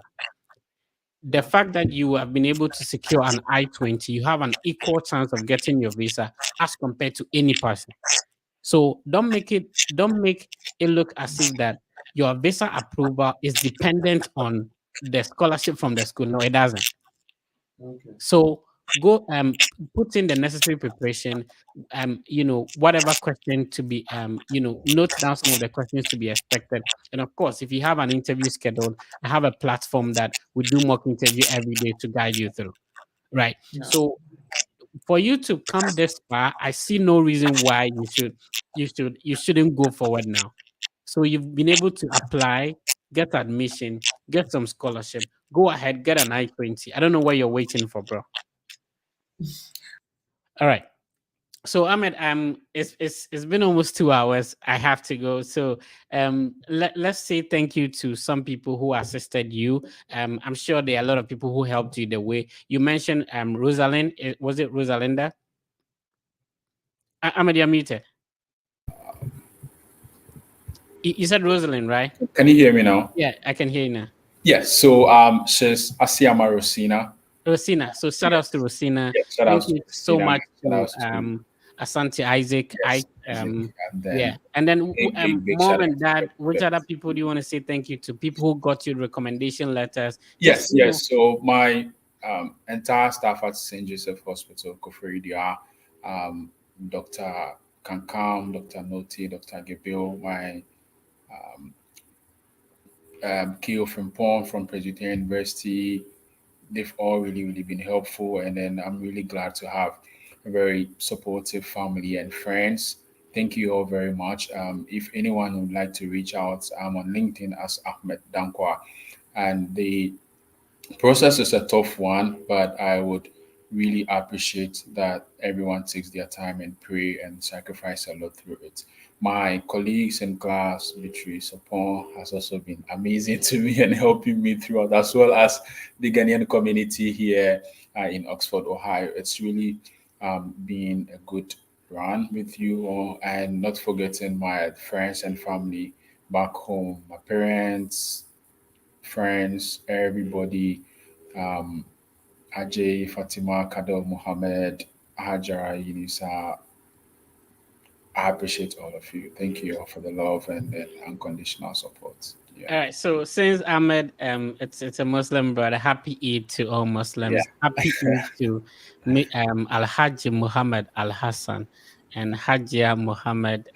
The fact that you have been able to secure an I-20, you have an equal chance of getting your visa as compared to any person. So don't make it look as if that your visa approval is dependent on the scholarship from the school. No, it doesn't. Okay. So go put in the necessary preparation, whatever question to be note down some of the questions to be expected. And of course, if you have an interview scheduled, I have a platform that we do mock interview every day to guide you through, right? Yeah. So for you to come this far, I see no reason why you shouldn't go forward now. So you've been able to apply, get admission, get some scholarship. Go ahead, get an I-20. I don't know what you're waiting for, bro. All right. So Ahmed, it's been almost 2 hours. I have to go. So let's say thank you to some people who assisted you. I'm sure there are a lot of people who helped you the way you mentioned. Rosalind, was it Rosalinda? Ahmed, you're muted. You said Rosalind, right? Can you hear me now? Yeah, I can hear you now. Yes. So she's Asiama Rosina. Rosina. So shout outs to Rosina. Yeah, shout Thank outs to you so Rosina. much Shout to outs to Asante Isaac. yes, Um and then yeah. And then big mom shout and out to dad, which everybody. other people do you want to say thank you to? People who got you recommendation letters. Just Yes, yes. So my entire staff at St. Joseph Hospital, Koforidia, Dr. Kankam, Dr. Noti, Dr. Gebil, my Keo Frimpong from Presbyterian University, they've all really, really been helpful. And then I'm really glad to have a very supportive family and friends. Thank you all very much. If anyone would like to reach out, I'm on LinkedIn as Ahmed Dankwa. And the process is a tough one, but I would really appreciate that everyone takes their time and pray and sacrifice a lot through it. My colleagues in class, Beatrice Opon, has also been amazing to me and helping me throughout, as well as the Ghanaian community here in Oxford, Ohio. It's really been a good run with you all, and not forgetting my friends and family back home, my parents, friends, everybody, um, Ajay, Fatima, Kadel, Mohammed, Hajara, Yunisa. I appreciate all of you. Thank you all for the love and the unconditional support. all Yeah. right. So since Ahmed, it's a Muslim brother. Happy Eid to all Yeah. Muslims. Happy Eid to me, Al Haji Muhammad Al Hassan and Hajia Muhammad,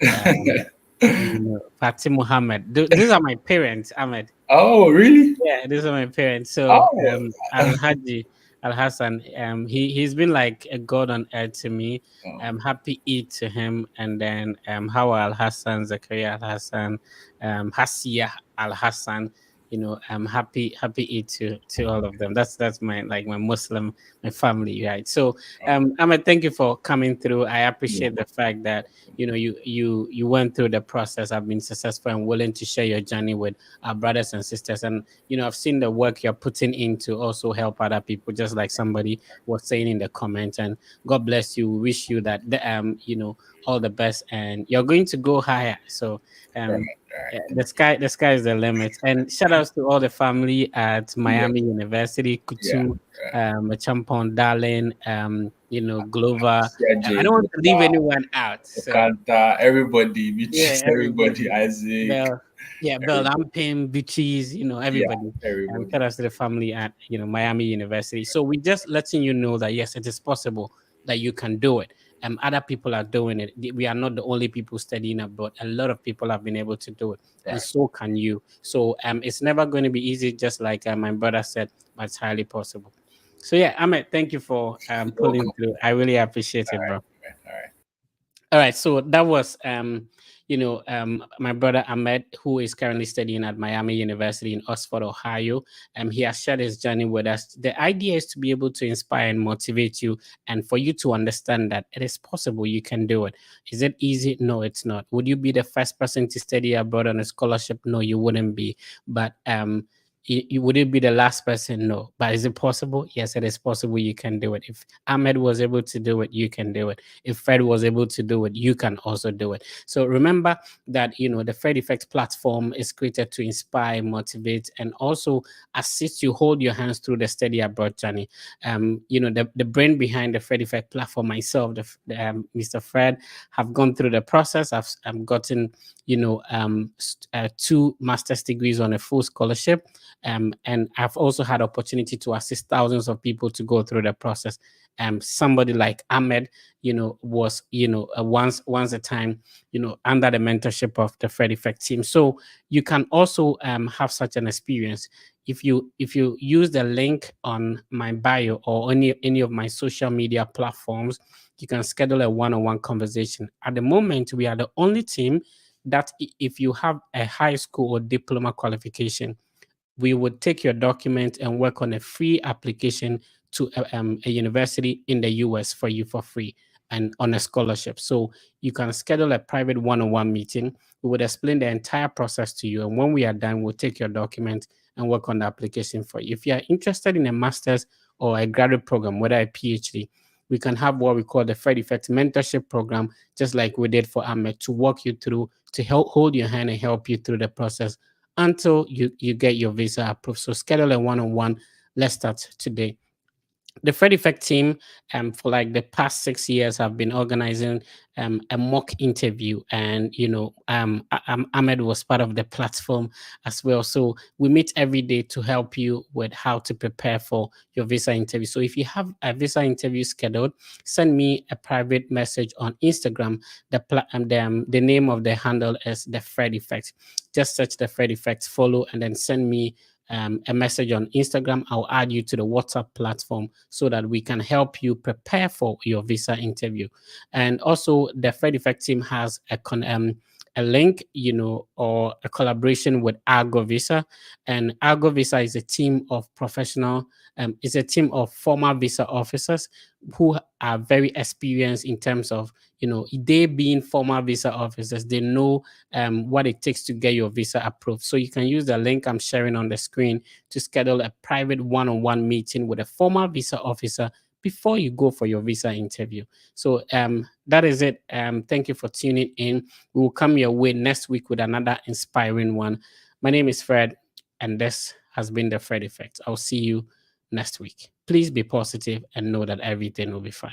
Fatih Muhammad. These are my parents, Ahmed. Oh, really? Yeah, these are my parents. So Oh, Al Haji Al Hassan, he's been like a god on earth to me. oh, Happy Eid to him, and then Hawa Al Hassan, Zakaria Al Hassan, Hasia Al Hassan. Happy Eid to all of them. That's my like my Muslim, my family, right? So Ahmed, thank you for coming through. I yeah. appreciate the fact that you went through the process. I've been successful and willing to share your journey with our brothers and sisters. And I've seen the work you're putting in to also help other people, just like somebody was saying in the comments. And God bless you. We wish you that all the best, and you're going to go higher. So Right, yeah, right. the sky is the limit. And shout outs to all the family at Yeah, Miami University, yeah. Kutu, Champon, Darling, Glover. I CJ, don't want to leave anyone out. So Okanta, everybody, yeah, Beatrice, everybody, everybody. Isaac, Bell, yeah, Bell everybody. Lampin, Beaches, Yeah, everybody. And everybody. shout out to the family at Miami University. So we just letting you know that yes, it is possible that you can do it. Other people are doing it. We are not the only people studying abroad. A lot of people have been able to do it, and Right. so can you. So it's never going to be easy, just like my brother said, but it's highly possible. So yeah, Ahmed, thank you for You're pulling welcome. through. I really appreciate All it, right, bro. all right. All right, so that was my brother Ahmed, who is currently studying at Miami University in Oxford, Ohio. He has shared his journey with us. The idea is to be able to inspire and motivate you, and for you to understand that it is possible you can do it. Is it easy? No, it's not. Would you be the first person to study abroad on a scholarship? No, you wouldn't be. But would it be the last person? No. But is it possible? Yes, it is possible. You can do it. If Ahmed was able to do it, you can do it. If Fred was able to do it, you can also do it. So remember that the Fred Effect platform is created to inspire, motivate, and also assist you hold your hands through the study abroad journey. The brain behind the Fred Effect platform, myself, Mr. Fred, have gone through the process. I've gotten 2 master's degrees on a full scholarship. And I've also had opportunity to assist thousands of people to go through the process. Somebody like Ahmed, was, once a time, under the mentorship of the Fred Effect team. So you can also have such an experience if you use the link on my bio or any of my social media platforms. You can schedule a one-on-one conversation. At the moment, we are the only team that if you have a high school or diploma qualification, we would take your document and work on a free application to a university in the US for you for free and on a scholarship. So you can schedule a private one-on-one meeting. We would explain the entire process to you. And when we are done, we'll take your document and work on the application for you. If you are interested in a master's or a graduate program, whether a PhD, we can have what we call the Fred Effect Mentorship Program, just like we did for Ahmed, to walk you through, to help hold your hand and help you through the process until you get your visa approved. So schedule a one-on-one. Let's start today. The Fred Effect team, for like the past 6 years, have been organizing a mock interview, and Ahmed was part of the platform as well. So we meet every day to help you with how to prepare for your visa interview. So if you have a visa interview scheduled, send me a private message on Instagram. The name of the handle is the Fred Effect. Just search the Fred Effect, follow, and then send me a message on Instagram. I'll add you to the WhatsApp platform so that we can help you prepare for your visa interview. And also, the Fred Effect team has a link, or a collaboration with Argo Visa. And Argo Visa is a team of is a team of former visa officers who are very experienced in terms of, they being former visa officers. They know what it takes to get your visa approved. So you can use the link I'm sharing on the screen to schedule a private one-on-one meeting with a former visa officer before you go for your visa interview. So that is it. Thank you for tuning in. We will come your way next week with another inspiring one. My name is Fred, and this has been the Fred Effect. I'll see you next week. Please be positive and know that everything will be fine.